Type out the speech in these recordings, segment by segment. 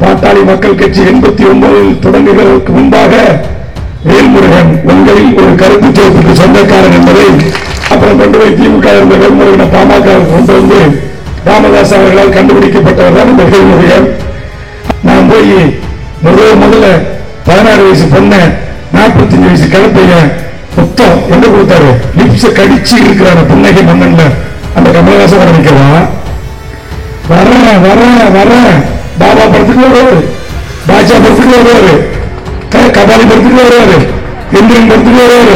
பாட்டாளி மக்கள் கட்சி 89 தொடங்குவதற்கு முன்பாக வேல்முருகன் உங்களில் ஒரு கருத்து தொகுப்புக்கு சொந்தக்காரன் என்பதை அப்புறம் கொண்டு போய் திமுக இருந்த வேல்முருகனை பாமக கொண்டு வந்து ராமதாஸ் அவர்களால் கண்டுபிடிக்கப்பட்டவர் தான் இந்த வேல்முருகன். நான் போய் முதல்ல 16 வயசு பொண்ணு 45 வயசு கிளப்பைய மொத்தம் எங்க கொடுத்தாரு லிப்ஸ கடிச்சு இருக்கிற புன்னகை மன்னன்ல அந்த கமலஹாசன் ஆரம்பிக்கலாம். வர பாபா படத்துக்கு வருவாரு, பாஜா படத்துக்கு வருவாரு, கபாலி படத்துக்கு வருவாரு, இந்தியன் படத்துக்கு வருவாரு,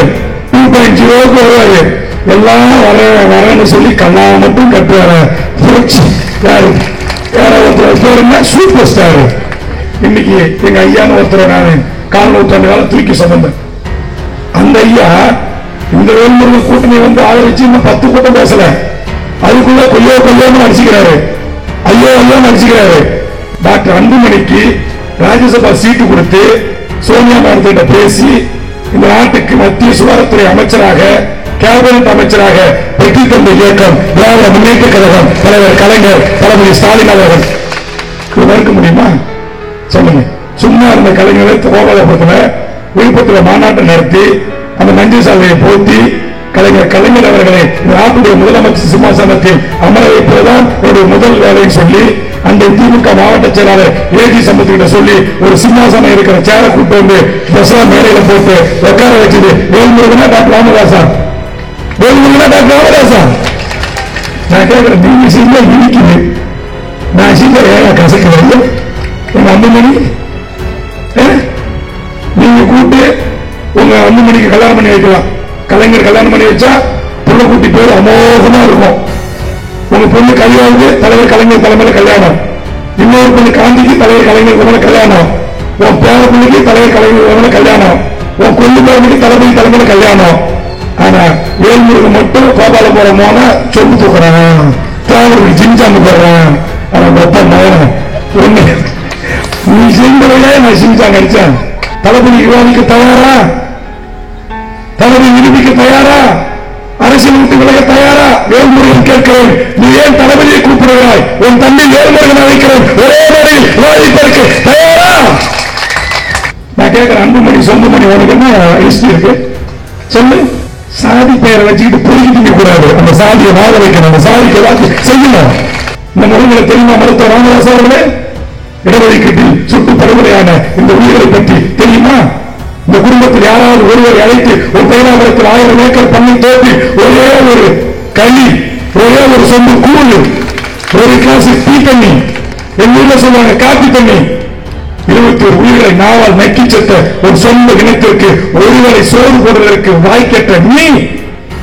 2.0க்கு வருவாரு. எல்லாம் வரன்னு சொல்லி கண்ணா மட்டும் கட்டுவாரு. யார ஒருத்தர் சூப்பர் ஸ்டார். இன்னைக்கு எங்க ஐயான்னு ஒருத்தர் நான் 4 நூற்றாண்டு காலம் தூக்கி சம்பந்தம். அந்த ஐயா இந்த வேல்முருகன் கூட்டணி வந்து ஆதரிச்சு இன்னும் 10 கூட்டம் பேசல, அதுக்குள்ள கொய்யோன்னு அடிச்சுக்கிறாரு, ஐயோன்னு அடிச்சுக்கிறாரு. டாக்டர் அன்புமணிக்கு ராஜ்யசபா சீட்டு கொடுத்து சோனியா மேடத்திட்ட பேசி இந்த நாட்டுக்கு மத்திய சுகாதாரத்துறை அமைச்சராக கேபினட் அமைச்சராக வெற்றி தந்த இயக்கம் திராவிட முன்னேற்ற கழகம் தலைவர் கலைஞர் தளபதி ஸ்டாலின் அவர்கள். மறுக்க முடியுமா சொல்லுங்க? சும்மா இருந்த கலைஞரை கோபாலபுரத்துல விழுப்புரத்தில் மாநாட்டை நடத்தி அந்த மஞ்சள் சாலையை போட்டி கலைஞர் அவர்களை நாட்டுடைய முதலமைச்சர் சிம்மாசனத்தில் அமர வைப்பதுதான் ஒரு முதல் வேலைன்னு சொல்லி அந்த திமுக மாவட்ட செயலாளர் ஏஜி சம்பத்துக்கிட்ட சொல்லி ஒரு சிம்மாசனம் இருக்கிற சேரை கூட்டு வந்து பஸ்ல மேடையில போட்டு உட்கார வச்சது வேல்முருகனா டாக்டர் ராமதாசா? வேல்முருகனா டாக்டர் ராமதாசா? நான் கேட்கிறேன், நீங்க செய்ய இனிக்குது, நான் செய்ய ஏன் கசக்கிறது? எங்க அன்புமணி நீங்க கூட்டு உங்க அன்புமணிக்கு கல்யாணம் பண்ணி வைக்கலாம். கலைஞர் கல்யாணம் பண்ணி வச்சா பொண்ணு கூட்டி பேர் அமோகமா இருக்கும். உங்க பொண்ணு கல்யாணம் தலைவர் கலைஞர் தலைமையில கல்யாணம், இன்னொரு பொண்ணு காந்திக்கு தலைவர் கலைஞர் தலைமையில கல்யாணம், உன் பேர பிள்ளைக்கு தலைவர் கலைஞர் தலைமையில கல்யாணம், உன் கொண்டு பேரனுக்கு தளபதி தலைமையில கல்யாணம். ஆனா வேல்முருகன் மட்டும் கோபாலபுரம் போன சொம்பு தூக்குறான், தேவருக்கு ஜிஞ்சாந்து போடுறான். அவன் மொத்தம் ஒண்ணு நீ செஞ்சவர்களே நான் ஜிஞ்சாங்க அடிச்சேன். தளபதி விவாதிக்க தயாரா? தளபதி நிரூபிக்க தயாரா? அரசியல் விட்டு விலக தயாரா? வேல்முருகன் கேட்கிறேன், நீ ஏன் தளபதியை கூப்பிடுகிறாய்? உன் தம்பி வேல்முருகன் அழைக்கிறேன், ஒரே முறையில் விவாதிப்பதற்கு தயாரா? நான் கேட்கிறேன், அன்புமணி சொந்தமணி உனக்கு என்ன ஹிஸ்டரி இருக்கு சொல்லு. சாதி பெயரை வச்சுக்கிட்டு பொறுக்கிக்க கூடாது, அந்த சாதியை வாழ வைக்கணும், அந்த சாதிக்கு ஏதாவது செய்யணும். இந்த முறைகளை தெரியுமா மருத்துவர் ராமதாஸ் அவர்களே? இடஒதுக்கீட்டில் சுட்டு படுகொலையான இந்த உயிரை பற்றி தெரியுமா? இந்த குடும்பத்தில் யாராவது ஒருவரை அழைத்து ஒரு தைலாபுரத்தில் 1000 ஏக்கர் பண்ணை தோட்டி ஒரே ஒரு களி, ஒரே ஒரு சொந்த கூழ், ஒரு கிளாஸ் டீ தண்ணி, எங்க ஊர்ல சொல்லுவாங்க காப்பி தண்ணி, 21 உயிர்களை நாவால் நக்கி செத்த ஒரு சொந்த இனத்திற்கு ஒருவரை சோறு போடுவதற்கு வாய்க்கற்ற நீ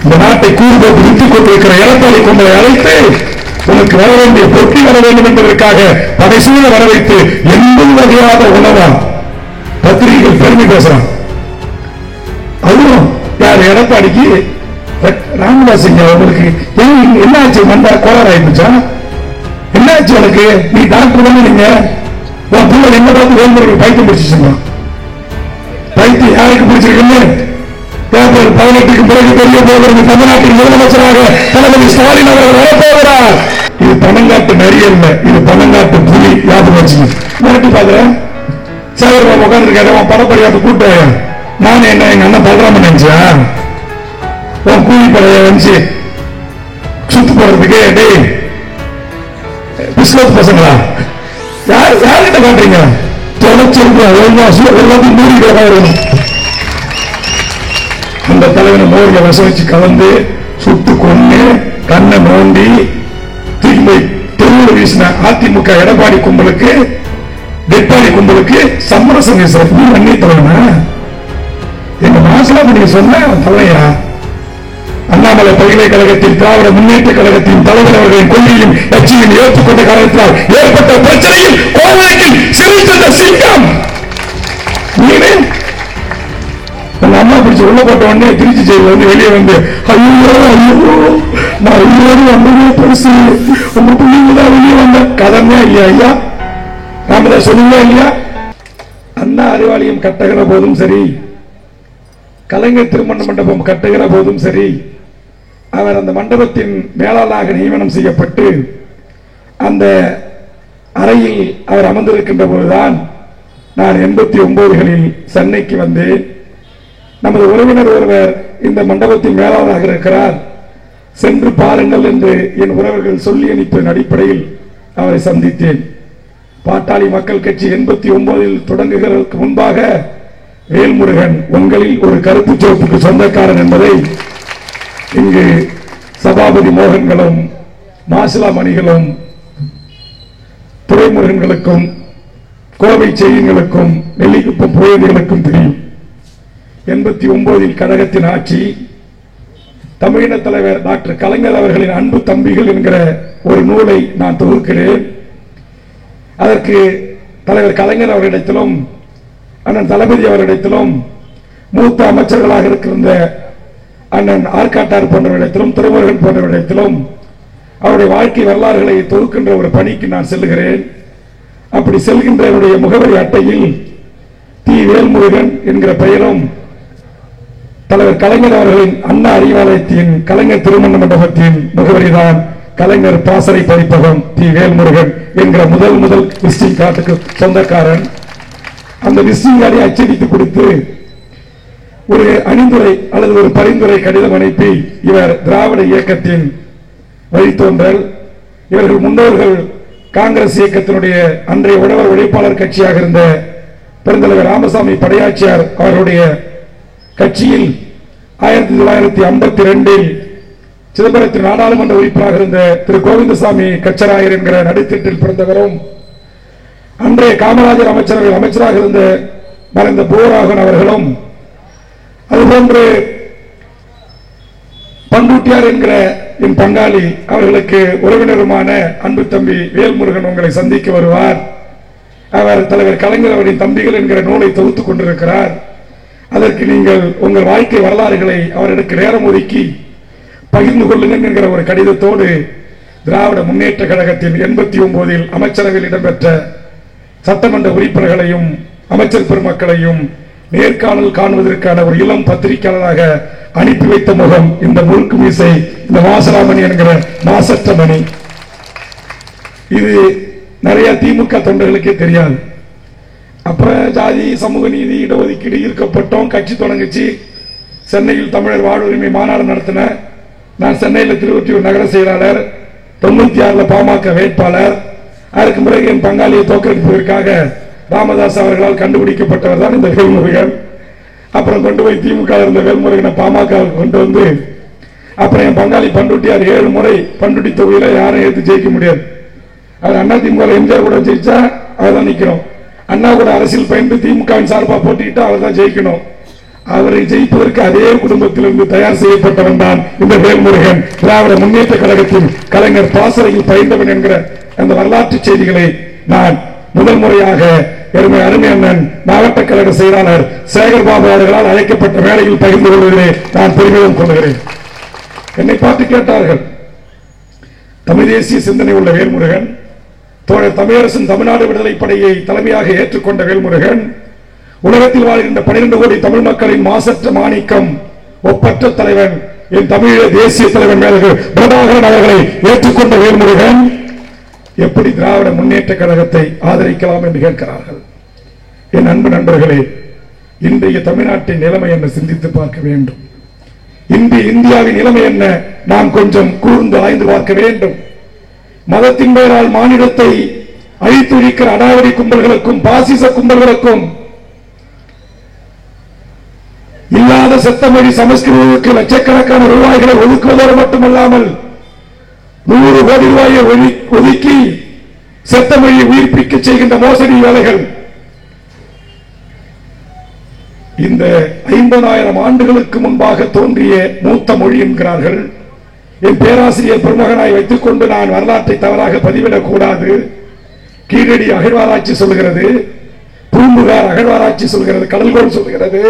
இந்த நாட்டை கூறு போட்டு விட்டுக் கொண்டிருக்கிற எடப்பாடி கொண்டை அழைத்து உனக்கு வர வேண்டிய பொட்டி வர வேண்டும் என்பதற்காக படைசூழ வர வைத்து 80 வகையான உணவா பத்திரிகைகள் பெருமை பேசுறான். அதுவும் யார் எடப்பாடிக்கு ராமதாஸ் அவங்களுக்கு என்ன ஆச்சு? மண்டா கோளாறு ஆயிடுச்சா? என்ன ஆச்சு உனக்கு? நீ டாக்டர் தானே, நீங்க உன் பிள்ளை என்ன பார்த்து வேல்முருகன் பைத்தியம் பிடிச்சிருங்க. பைத்தியம் யாருக்கு பிடிச்சிருக்குன்னு 18க்கு பிறகு தெரிய போகிறது. தமிழ்நாட்டின் முதலமைச்சராக தளபதி ஸ்டாலின் அவர்கள் வரப்போகிறார். இது பணங்காட்டு நரியல், இது பணங்காட்டு புலி. ஞாபகம் வச்சுங்க. மிரட்டி பாக்குறேன். சேகர் பாபு உட்கார்ந்து இருக்காரு, படப்படியாட்டு கூட்டு நானே என்ன எங்க அண்ணன் பல்ராமன் நினைச்சா உன் கூலி படைய வந்து சுத்து போறதுக்கு டேய் பிஸ்கட் பசங்களா யார்கிட்ட காட்டுறீங்க? தொலைச்சிருக்க எல்லாத்தையும் மூடிக்கிற வரணும். அந்த தலைவனை மோர்ல விஷ வச்சு கலந்து சுட்டு கொண்டு கண்ணை நோண்டி தூக்கி தெருவில் வீசின அதிமுக எடப்பாடி கும்பலுக்கு டெட்பாடி கும்பலுக்கு சமரசம் பேசுறது அண்ணி தலைவனா? எங்க மாசலா நீங்க சொன்ன தலையா? அண்ணாமலை பல்கலைக்கழகத்தில் திராவிட முன்னேற்ற கழகத்தின் தலைவர் அவர்களின் கொள்கையும் கட்சியும் ஏற்றுக்கொண்ட காரணத்தினால் ஏற்பட்ட பிரச்சனையில் கோவையில் சிரித்த சிங்கம் நீனே உங்க அம்மா பிடிச்ச உள்ள போட்ட உடனே திருச்சி ஜெயில வந்து வெளியே வந்து ஐயோ நான் ஐயோடு வந்ததே பெருசு, உங்க பிள்ளைங்க தான் வெளியே வந்த கதமே ஐயா ஐயா ராமதாஸ் சொல்லுங்க இல்லையா? அண்ணா அறிவாலயம் கட்டுகிற போதும் சரி, கலைஞர் திருமண மண்டபம் கட்டுகிற போதும் சரி, அவர் அந்த மண்டபத்தின் மேலாளராக நியமனம் செய்யப்பட்டு அந்த அறையில் அவர் அமர்ந்திருக்கின்ற போதுதான் நான் 89களில் சென்னைக்கு வந்தேன். நமது உறவினர் ஒருவர் இந்த மண்டபத்தின் மேலாளராக இருக்கிறார், சென்று பாருங்கள் என்று என் உறவர்கள் சொல்லி அனுப்பிய அடிப்படையில் அவரை சந்தித்தேன். பாட்டாளி மக்கள் கட்சி 89ல் தொடங்குகிறதற்கு முன்பாக வேல்முருகன் உங்களில் ஒரு கருப்பு சிவப்புக்கு சொந்தக்காரன் என்பதை இங்கு சபாபதி மோகன்களும் மாசிலா மணிகளும் துறைமுருகன்களுக்கும் கோவை செய்திகளுக்கும் நெல்லிக்குப்பம் புயல்களுக்கும் தெரியும். 89ல் கழகத்தின் ஆட்சி, தமிழின தலைவர் டாக்டர் கலைஞர் அவர்களின் அன்பு தம்பிகள் என்கிற ஒரு நூலை நான் தொகுக்கிறேன். அதற்கு தலைவர் கலைஞர் அவர்களிடத்திலும் அண்ணன் தளபதி அவர்களிடத்திலும் மூத்த அமைச்சர்களாக இருக்கின்ற அண்ணன் ஆர்காட்டார் போன்றவரிடத்திலும் திருமுருகன் போன்றவரிடத்திலும் அவருடைய வாழ்க்கை வரலாறுகளை தொகுக்கின்ற ஒரு பணிக்கு நான் செல்கிறேன். அப்படி செல்கின்ற என்னுடைய முகவரி அட்டையில் தி. வேல்முருகன் என்கிற பெயரும் தலைவர் கலைஞர் அவர்களின் அண்ணா அறிவாலயத்தின் கலைஞர் திருமண மண்டபத்தின் முகவரிதான் கலைஞர் பாசறை பதிப்பகம் தி. வேல்முருகன் என்கிற முதல் விசிட்டிங் கார்டுக்கு சொந்தக்காரன். அந்த விசிட்டிங் கார்டை அச்சடித்து கொடுத்து ஒரு அணிந்துரை அல்லது ஒரு பரிந்துரை கடிதம் அனுப்பி, இவர் திராவிட இயக்கத்தின் வழித்தோன்றல், இவர்கள் முன்னோர்கள் காங்கிரஸ் இயக்கத்தினுடைய அன்றைய உழவர் உழைப்பாளர் கட்சியாக இருந்த பெருந்தலைவர் ராமசாமி படையாச்சியார் அவருடைய கட்சியில் 1952ல் சிதம்பரத்தின் நாடாளுமன்ற உறுப்பினராக இருந்த திரு கோவிந்தசாமி கச்சராயர் என்கிற நடுத்திட்டில் பிறந்தவரும், அன்றைய காமராஜர் அமைச்சராக இருந்த மறைந்த போராகன் அவர்களும், அதுபோன்று பண்டூட்டியார் என்கிற என் பங்காளி அவர்களுக்கு உறவினருமான அன்பு தம்பி வேல்முருகன் உங்களை சந்திக்க வருவார். அவர் தலைவர் கலைஞர் அவரின் தம்பிகள் என்கிற நூலை தொகுத்துக் கொண்டிருக்கிறார். அதற்கு நீங்கள் உங்கள் வாழ்க்கை வரலாறுகளை அவர்களுக்கு நேரம் ஒதுக்கி பகிர்ந்து கொள்ளுங்கள் என்கிற ஒரு கடிதத்தோடு திராவிட முன்னேற்ற கழகத்தின் 89ல் அமைச்சரவையில் இடம்பெற்ற சட்டமன்ற உறுப்பினர்களையும் அமைச்சர் பெருமக்களையும் நேர்காணல் காணுவதற்கான ஒரு இளம் பத்திரிகையாளராக அனுப்பி வைத்த முகம் இந்த முறுக்கு மீசை, இந்த மாசராமணி என்கிற மாசற்ற மணி. இது நிறைய திமுக தொண்டர்களுக்கே தெரியாது. அப்புறம் ஜாதி சமூக நீதி இடஒதுக்கீடு ஈர்க்கப்பட்டோம், கட்சி தொடங்குச்சு. சென்னையில் தமிழர் வாழ்வுரிமை மாநாடு நடத்தின. நான் சென்னையில் திருவொற்றியூர் நகர செயலாளர், 96ல் பாமக வேட்பாளர். அதற்கு பிறகு என் பங்காளியை தோற்கடிப்பதற்காக ராமதாஸ் அவர்களால் கண்டுபிடிக்கப்பட்டவர் தான் இந்த வேல்முருகன். அப்புறம் கொண்டு போய் திமுக இருந்த வேல்முருகனை பாமக கொண்டு வந்து, அப்புறம் என் பங்காளி பண்டுட்டியார் 7 முறை பண்டுட்டி தொகுதியில யாரும் எடுத்து ஜெயிக்க முடியாது. அவர் அண்ணா திமுக எம்ஜிஆர் கூட ஜெயிச்சா அவர் தான் நிக்கணும். அண்ணா கூட அரசியல் பயந்து திமுகவின் சார்பாக போட்டிக்கிட்டா அவர் தான் ஜெயிக்கணும். அவரை ஜெயிப்பதற்கு அதே குடும்பத்திலிருந்து தயார் செய்யப்பட்டவன் தான் இந்த வேல்முருகன். திராவிட முன்னேற்ற கழகத்தின் கலைஞர் பாசறையில் பயின்றவன் என்கிற அந்த வரலாற்று செய்திகளை நான் முதல் முறையாக அருமை அண்ணன் மாவட்ட கழக செயலாளர் சேகர்பாபு அவர்களால் அழைக்கப்பட்ட வேளையில் பகிர்ந்து கொள்வதிலே நான் பெருமிதம் கொள்கிறேன். என்னை பார்த்து கேட்டார்கள், தமிழ் தேசிய சிந்தனை உள்ள வேல்முருகன், தோழர் தமிழரசன் தமிழ்நாடு விடுதலை படையை தலைமையாக ஏற்றுக்கொண்ட வேல்முருகன், உலகத்தில் வாழ்கின்ற 12 கோடி தமிழ் மக்களின் மாசற்ற மாணிக்கம், ஒப்பற்ற தலைவன், என் தமிழீழ தேசிய தலைவன் மேலர்கள் பிரபாகரன் அவர்களை ஏற்றுக்கொண்ட வேல்முருகன் எப்படி திராவிட முன்னேற்ற கழகத்தை ஆதரிக்கலாம் என்று கேட்கிறார்கள். என் அன்பு நண்பர்களே, இன்றைய தமிழ்நாட்டின் நிலைமை என்ன சிந்தித்து பார்க்க வேண்டும். இன்று இந்தியாவின் நிலைமை என்ன நாம் கொஞ்சம் கூர்ந்து ஆய்ந்து பார்க்க வேண்டும். மதத்தின் பெயரால் மாநிலத்தை அழித்தொழிக்கிற அடாவடி கும்பல்களுக்கும் பாசிச கும்பல்களுக்கும் இல்லாத செத்தமொழி சமஸ்கிருதத்துக்கு லட்சக்கணக்கான ரூபாய்களை ஒதுக்குவதோடு மட்டுமல்லாமல் 100 கோடி ரூபாயை ஒதுக்கி செத்தமொழியை உயிர்ப்பிக்க செய்கின்ற மோசடி வேலைகள் இந்த 50,000 ஆண்டுகளுக்கு முன்பாக தோன்றிய மூத்த மொழி என்கிறார்கள். என் பேராசிரியர் பெருமகனாய் வைத்துக் கொண்டு நான் வரலாற்றை தவறாக பதிவிடக் கூடாது. கீழடி அகழ்வாராய்ச்சி சொல்கிறது, பூம்புகார் அகழ்வாராய்ச்சி சொல்கிறது, கடல்கோள் சொல்கிறது,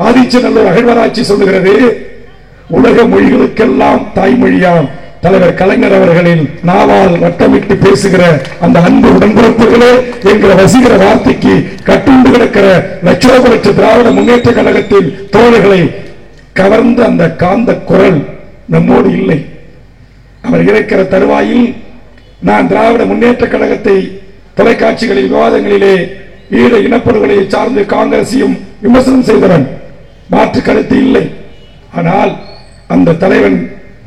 ஆதிச்சநல்லூர் அகழ்வாராய்ச்சி சொல்லுகிறது. உலக மொழிகளுக்கெல்லாம் தாய்மொழியாம் தலைவர் கலைஞர் அவர்களின் நாவால் வட்டமிட்டு பேசுகிற அந்த அன்பு உடன்பிறப்புகளே என்கிற வசீகர வார்த்தைக்கு கட்டுண்டு கிடக்கிற லட்சோபலட்ச திராவிட முன்னேற்ற கழகத்தின் தோழர்களை கவர்ந்த அந்த காந்த குரல் நம்மோடு இல்லை. அவர் இறக்கிற தருவாயில் நான் திராவிட முன்னேற்ற கழகத்தை தொலைக்காட்சிகளில் விவாதங்களிலே ஈழ இனப்படுகொலையை சார்ந்து காங்கிரசையும் விமர்சனம் செய்தவன், மாற்று கருத்து இல்லை. ஆனால் அந்த தலைவன்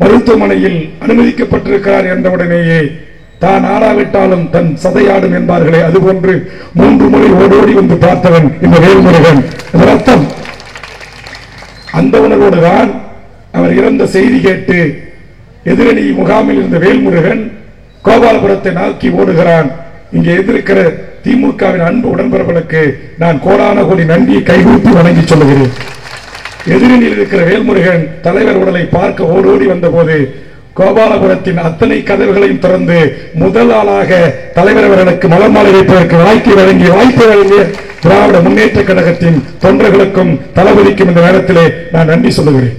மருத்துவமனையில் அனுமதிக்கப்பட்டிருக்கிறார் என்றவுடனேயே தான் ஆடாவிட்டாலும் தன் சதையாடும் என்பார்களே, அதுபோன்று 3 முறை ஓடோடி வந்து பார்த்தவன் இந்த வேல்முருகன். அர்த்தம் அந்த உணர்வோடு தான் அவர் இறந்த செய்தி கேட்டு எதிரணி முகாமில் இருந்த வேல்முருகன் கோபாலபுரத்தை நோக்கி ஓடுகிறான். இங்கே எதிர்க்கிற திமுகவின் அன்பு உடன்பிறப்புகளுக்கு நான் கோடான கோடி நன்றியை கைகூப்பி வணங்கி சொல்லுகிறேன். எதிரில் இருக்கிற வேல்முருகன் தலைவர் உடலை பார்க்க ஓடோடி வந்த போது கோபாலபுரத்தின் அத்தனை கதவுகளையும் திறந்து முதல் ஆளாக தலைவர் அவர்களுக்கு மலர் மாலை வைப்பதற்கு வாய்ப்பு வழங்கிய திராவிட முன்னேற்ற கழகத்தின் தொண்டர்களுக்கும் தளபதிக்கும் இந்த நேரத்திலே நான் நன்றி சொல்லுகிறேன்.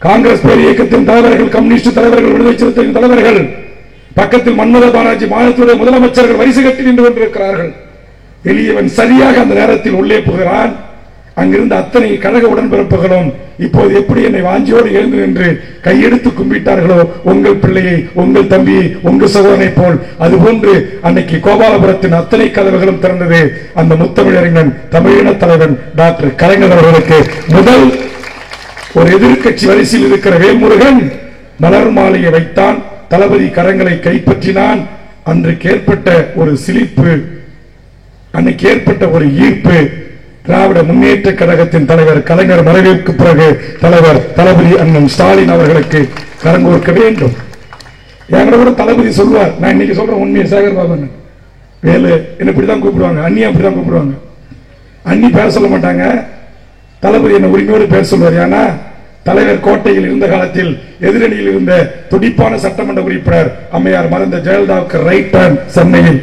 காங்கிரஸ் பேர் இயக்கத்தின் தலைவர்கள், கம்யூனிஸ்ட் தலைவர்கள், விடுதலை சிறுத்தைகளின் தலைவர்கள், பக்கத்தில் மன்மத பானர்ஜி மாநிலத்துடைய முதலமைச்சர்கள் வரிசை கட்டி நின்று கொண்டிருக்கிறார்கள். எளியவன் சரியாக அந்த நேரத்தில் உள்ளே போகிறான். அங்கிருந்த அத்தனை கழக உடன்பிறப்புகளும் இப்போது எப்படி என்னை வாஞ்சியோடு எழுந்து நின்று கையெடுத்து கும்பிட்டார்களோ, உங்கள் பிள்ளையை, உங்கள் தம்பியை, உங்கள் சகோதரனை போல் அதுபோன்று அன்னைக்கு கோபாலபுரத்தின் அத்தனை கதவுகளும் திறந்தது. அந்த முத்தமிழறிஞன் தமிழின தலைவன் டாக்டர் கலைஞர் அவர்களுக்கு முதல் ஒரு எதிர்கட்சி வரிசையில் இருக்கிற வேல்முருகன் மலர் மாலையை வைத்தான். தளபதி கரங்களை கைப்பற்றினான். அன்றைக்கு ஏற்பட்ட ஒரு சிலிப்பு, அன்னைக்கு ஏற்பட்ட ஒரு ஈர்ப்பு திராவிட முன்னேற்ற கழகத்தின் தலைவர் கலைஞர் மறைவுக்கு பிறகு தலைவர் தளபதி அண்ணன் ஸ்டாலின் அவர்களுக்கு கரங்கோர்க்க வேண்டும். எங்களை கூட தளபதி சொல்வார். நான் இன்னைக்கு சொல்றேன் உண்மையை, சேகர் பாபு வேலு என்ன இப்படிதான் கூப்பிடுவாங்க, அண்ணி அப்படிதான் கூப்பிடுவாங்க. அண்ணி பேர சொல்ல மாட்டாங்க, தளபதி என்ன உரிமையோடு பேர் சொல்வார். ஏன்னா தலைவர் கோட்டையில் இருந்த காலத்தில் எதிரணியில் இருந்த துடிப்பான சட்டமன்ற உறுப்பினர் அம்மையார் மறந்த ஜெயலலிதாவுக்கு ரைட் டர்ன், சென்னையில்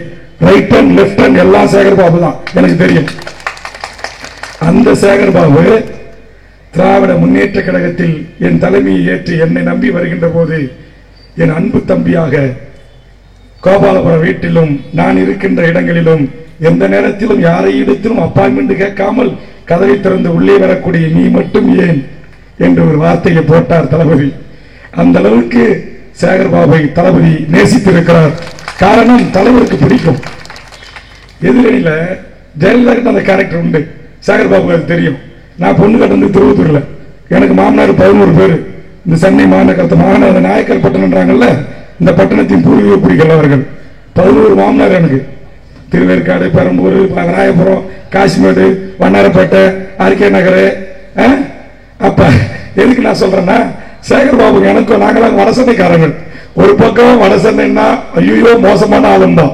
ரைட் டர்ன், லெப்ட் டர்ன் எல்லாம் சேகர் பாபு தான் எனக்கு தெரியும். அந்த சேகர் பாபு திராவிட முன்னேற்ற கழகத்தில் என் தலைமையை ஏற்று என்னை நம்பி வருகின்ற போது என் அன்பு தம்பியாக கோபாலபுரம் வீட்டிலும் நான் இருக்கின்ற இடங்களிலும் எந்த நேரத்திலும் யாரை இடத்திலும் அப்பாயின்மெண்ட் கேட்காமல் கதவை திறந்து உள்ளே வரக்கூடிய நீ மட்டும் ஏன் என்று ஒரு வார்த்தையை போட்டார் தளபதி. அந்த அளவுக்கு சேகர் பாபை தளபதி நேசித்திருக்கிறார். காரணம் தலைவருக்கு பிடிக்கும். எதிரில ஜெயலலிதா அந்த கேரக்டர் உண்டு, சேகர் பாபு அது தெரியும். நான் பொண்ணு கட்டந்து திருவத்தூர்ல, எனக்கு மாமனார் 11 பேர். இந்த சென்னை மாநகரத்தை நாயக்கர் பட்டணம்ன்றாங்கல்ல, இந்த பட்டணத்தின் பூர்வீக குடிகள் அவர்கள் 11 மாமனார் எனக்கு. திருவேற்காடு, பெரம்பூர், ராயபுரம், காசிமேடு, வண்ணாரப்பேட்டை, ஆர்கே நகர். அப்ப எதுக்கு நான் சொல்றேன்னா, சேகர் பாபு எனக்கும் நாங்களாம் வடசென்னைக்காரங்கள். ஒரு பக்கம் வடசென்னைன்னா ஐயோ மோசமான ஆளும் தான்,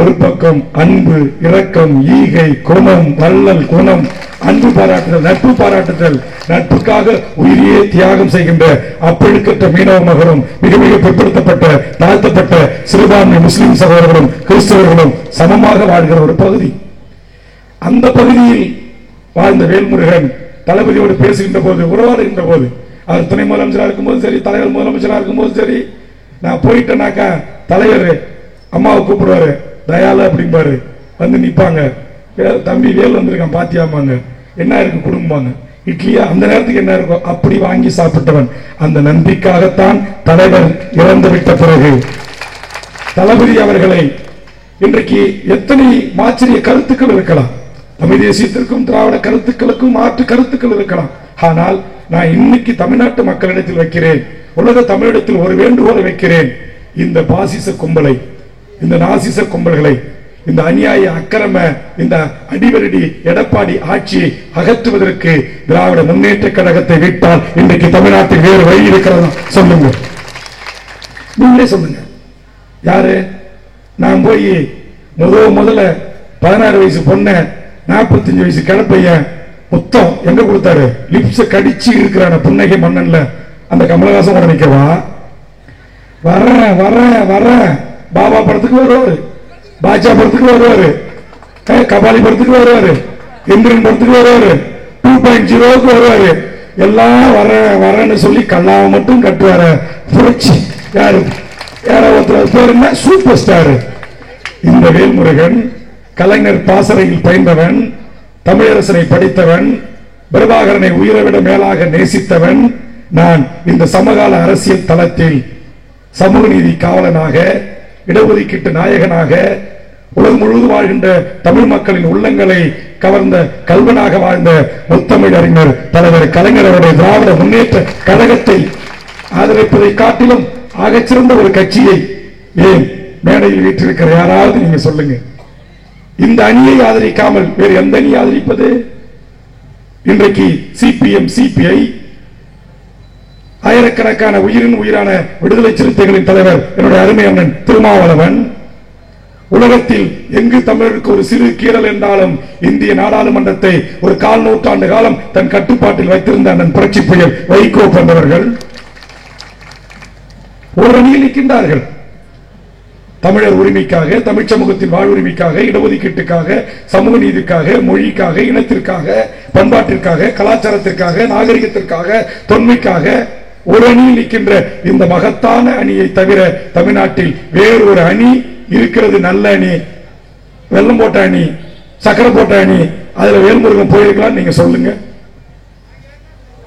ஒரு பக்கம் அன்பு, இரக்கம், ஈகை, குணம், வள்ளல் குணம், அன்பு பாராட்டுதல், நட்பு பாராட்டுதல், நட்புக்காக உயிரியே தியாகம் செய்கின்ற அப்பழுக்கற்ற மீனவ மகனும் மிக மிக பிற்படுத்தப்பட்ட தாழ்த்தப்பட்ட சிறுபான்மை முஸ்லிம் சகோதரர்களும் கிறிஸ்தவர்களும் சமமாக வாழ்கிற ஒரு பகுதி. அந்த பகுதியில் வாழ்ந்த வேல்முருகன் தளபதியோடு பேசுகின்ற போது, உறவாடுகின்ற போது, அவர் துணை முதலமைச்சராக இருக்கும்போது சரி, தலைவர் முதலமைச்சராக இருக்கும்போது சரி, நான் போயிட்டேனாக்கா தலைவர் அம்மாவை கூப்பிடுவாரு, தயால அப்படிம்பாரு, வந்து நிப்பாங்க. தம்பி வேல் வந்திருக்கான் பாத்தியாமாங்க, என்ன இருக்கு குடும்பமாங்க, இட்லியா, அந்த நேரத்துக்கு என்ன இருக்கும் அப்படி வாங்கி சாப்பிட்டவன். அந்த நன்றிக்காகத்தான் தலைவர் இறந்துவிட்ட பிறகு தளபதி அவர்களை இன்றைக்கு எத்தனை மாச்சரிய கருத்துக்கள் இருக்கலாம், தமிழ் தேசியத்திற்கும் திராவிட கருத்துக்களுக்கும் மாற்று கருத்துக்கள் இருக்கலாம். ஆனால் நான் இன்னைக்கு தமிழ்நாட்டு மக்களிடத்தில் வைக்கிறேன், உலக தமிழிடத்தில் ஒரு வேண்டுகோளை வைக்கிறேன். இந்த பாசிச கும்பலை, இந்த நாசிச கும்பல்களை, இந்த அநியாய அக்கிரம, இந்த அடிவரடி எடப்பாடி ஆட்சியை அகற்றுவதற்கு திராவிட முன்னேற்ற கழகத்தை விட்டால் இன்றைக்கு தமிழ்நாட்டில் வேறு வழி இருக்கிறதா சொல்லுங்க, நீங்களே சொல்லுங்க. யாரு நான் போய் முதல்ல 16 வயசு பொண்ண 45 வயசு கிளப்பையன் மொத்தம் எங்க கொடுத்தாரு, லிப்ஸ கடிச்சு இருக்கிறான புன்னகை மன்னன்ல அந்த கமலஹாசன் கூட நிக்கவா, வர பாபா படத்துக்கு வருவாரு, பாஜா படத்துக்கு வருவாரு, கபாலி படத்துக்கு வருவாரு, இந்திரன் படத்துக்கு வருவாரு, 2.0க்கு வருவாரு. எல்லாம் வரன்னு சொல்லி கல்லாவை மட்டும் கட்டுவாரு. புரட்சி யாரு ஒருத்தர் பேர் என்ன, சூப்பர் ஸ்டார். இந்த வேல்முருகன் கலைஞர் பாசறையில் பயின்றவன், தமிழரசனை படித்தவன், பிரபாகரனை உயிரை விட மேலாக நேசித்தவன். நான் இந்த சமகால அரசியல் தளத்தில் சமூக நீதி காவலனாக, இடஒதுக்கீட்டு நாயகனாக, உலகம் முழுவதும் வாழ்கின்ற தமிழ் மக்களின் உள்ளங்களை கவர்ந்த கல்வனாக வாழ்ந்த முத்தமிழ் அறிஞர் தலைவர் கலைஞர் அவருடைய திராவிட முன்னேற்ற கழகத்தை ஆதரிப்பதை காட்டிலும் ஆகச்சிறந்த ஒரு கட்சியை ஏன் மேடையில் வீற்றிருக்கிற யாராவது நீங்க சொல்லுங்க. இந்த அணியை ஆதரிக்காமல் வேறு எந்த அணியை ஆதரிப்பது? இன்றைக்கு சிபிஎம், சிபிஐ, ஆயிரக்கணக்கான உயிரின் உயிரான விடுதலை சிறுத்தைகளின் தலைவர் என்னுடைய அருமை அண்ணன் திருமாவளவன், உலகத்தில் எங்கு தமிழருக்கு ஒரு சிறு கீறல் என்றாலும் இந்திய நாடாளுமன்றத்தை ஒரு 1/4 நூற்றாண்டு காலம் தன் கட்டுப்பாட்டில் வைத்திருந்த அண்ணன் புரட்சி புயல் வைகோ போன்றவர்கள் ஒரு அணியில் நிற்கின்றார்கள். தமிழர் உரிமைக்காக, தமிழ் சமூகத்தின் வாழ்வுரிமைக்காக, இடஒதுக்கீட்டுக்காக, சமூக நீதிக்காக, மொழிக்காக, இனத்திற்காக, பண்பாட்டிற்காக, கலாச்சாரத்திற்காக, நாகரிகத்திற்காக, தொன்மைக்காக ஒரு அணியில் நிற்கின்ற இந்த மகத்தான அணியை தவிர தமிழ்நாட்டில் வேறு ஒரு அணி இருக்கிறது. நல்ல அணி, வெள்ளம் போட்ட அணி, சக்கரை போட்ட அணி, அதுல வேல்முருகன் போயிருக்கலாம். நீங்க சொல்லுங்க,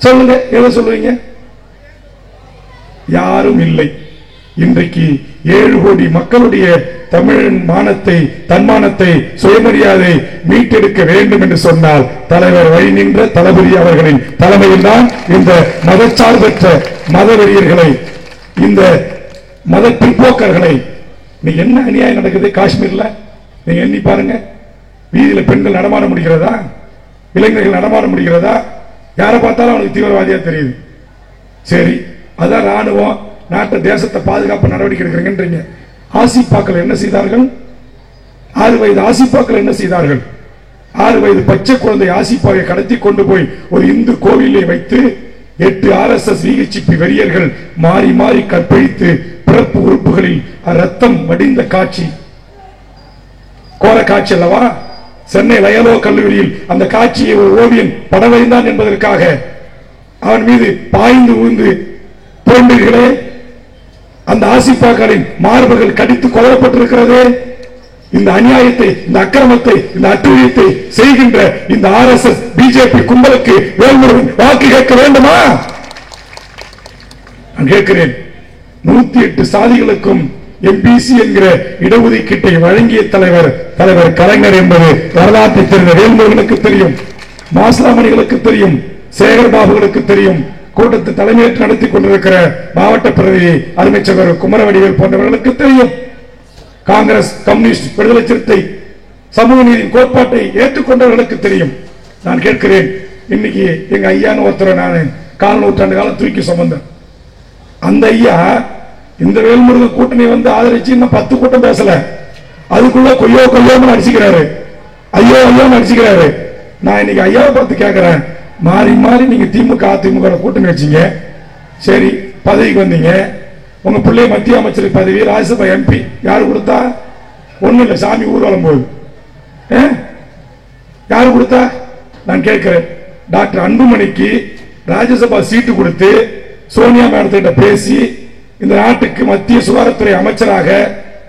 சொல்லுங்க, எதை சொல்லுவீங்க? யாரும் இல்லை. இன்றைக்கு 7 கோடி மக்களுடைய தமிழின் மானத்தை, தன்மானத்தை, சுயமரியாதை மீட்டெடுக்க வேண்டும் என்று சொன்னால் தலைவர் வழி நின்ற தளபதி அவர்களின் தலைமையில் தான் இந்த மதச்சார்பற்ற மதவெறியர்களை, இந்த மத பிற்போக்கர்களை, நீங்க என்ன அநியாயம் நடக்குது காஷ்மீர்ல நீங்க எண்ணி பாருங்க. வீதியில பெண்கள் நடமாட முடிகிறதா? இளைஞர்கள் நடமாட முடிகிறதா? யாரை பார்த்தாலும் அவனுக்கு தீவிரவாதியா தெரியுது. சரி, அதான் ராணுவம் நாட்டு தேசத்தை பாதுகாப்பு நடவடிக்கை எடுக்கிறீங்க. ஆசிப்பாக்கள் என்ன செய்தார்கள்? 6 வயது ஆசிப்பாக்கள் என்ன செய்தார்கள்? 6 வயது பச்சை குழந்தை ஆசிப்பாவை கடத்தி கொண்டு போய் ஒரு இந்து கோவிலை வைத்து 8 RSS விஹெச்பி வெறியர்கள் மாறி மாறி கற்பழித்து பிறப்பு உறுப்புகளில் ரத்தம் வடிந்த காட்சி, கோர காட்சி அல்லவா? சென்னை லயலோ கல்லூரியில் அந்த காட்சியை ஒரு ஓவியன் படம் வரைந்தான் என்பதற்காக அவன் மீது பாய்ந்து ஊழ்ந்து தோன்றீர்களே, அந்த ஆசிப்பாக்களின் மார்புகள் கடித்து கொல்லப்பட்டிருக்கிறது. இந்த அநியாயத்தை, இந்த அக்கிரமத்தை, இந்த அட்டுழியத்தை செய்கின்ற இந்த RSS பிஜேபி கும்பலுக்கு வேல்முருகன் வாக்கு கேட்க வேண்டுமா? நான் கேட்கிறேன். 108 சாதிகளுக்கும் MBC என்கிற இடஒதுக்கீட்டை வழங்கிய தலைவர் கலைஞர் என்பது வரலாற்றை தெரிந்த வேல்முருகனுக்கு தெரியும், மாசிலாமணிகளுக்கு தெரியும், சேகர் பாபுகளுக்கு தெரியும், கூட்டத்தை தலைமையேற்று நடத்தி கொண்டிருக்கிற மாவட்ட பிரதிநிதி அருமை சகோதரர் குமரவடிவேல் போன்றவர்களுக்கு தெரியும். காங்கிரஸ், கம்யூனிஸ்ட், விடுதலை சிறுத்தை, சமூக நீதி கோட்பாட்டை ஏற்றுக்கொண்டவர்களுக்கு தெரியும். நான் கேட்கிறேன், இன்னைக்கு எங்க ஐயான்னு ஒருத்தர் நான் 1/4 நூற்றாண்டு காலம் தூக்கி சுமந்தேன். அந்த ஐயா இந்த வேல்முருகன் கூட்டணி வந்து ஆதரிச்சு இன்னும் 10 கூட்டம் பேசல, அதுக்குள்ள கொய்யோ கொய்யோன்னு அடிச்சுக்கிறாரு, ஐயோ ஐயோன்னு அடிச்சுக்கிறாரு. நான் இன்னைக்கு ஐயாவை பார்த்து கேட்கிறேன், மாறி மாறி நீங்க திமுக அதிமுக கூட்டணி வச்சீங்க, சரி பதவிக்கு வந்தீங்க, உங்க பிள்ளைய மத்திய அமைச்சர் பதவி, ராஜ்யசபா MP யாரு கொடுத்தா? ஒண்ணு இல்ல, சாமி ஊர்வலம் போகுது. யாரு கொடுத்தா? நான் கேட்கிறேன். டாக்டர் அன்புமணிக்கு ராஜ்யசபா சீட்டு கொடுத்து சோனியா மேடத்திட்ட பேசி இந்த நாட்டுக்கு மத்திய சுகாதாரத்துறை அமைச்சராக,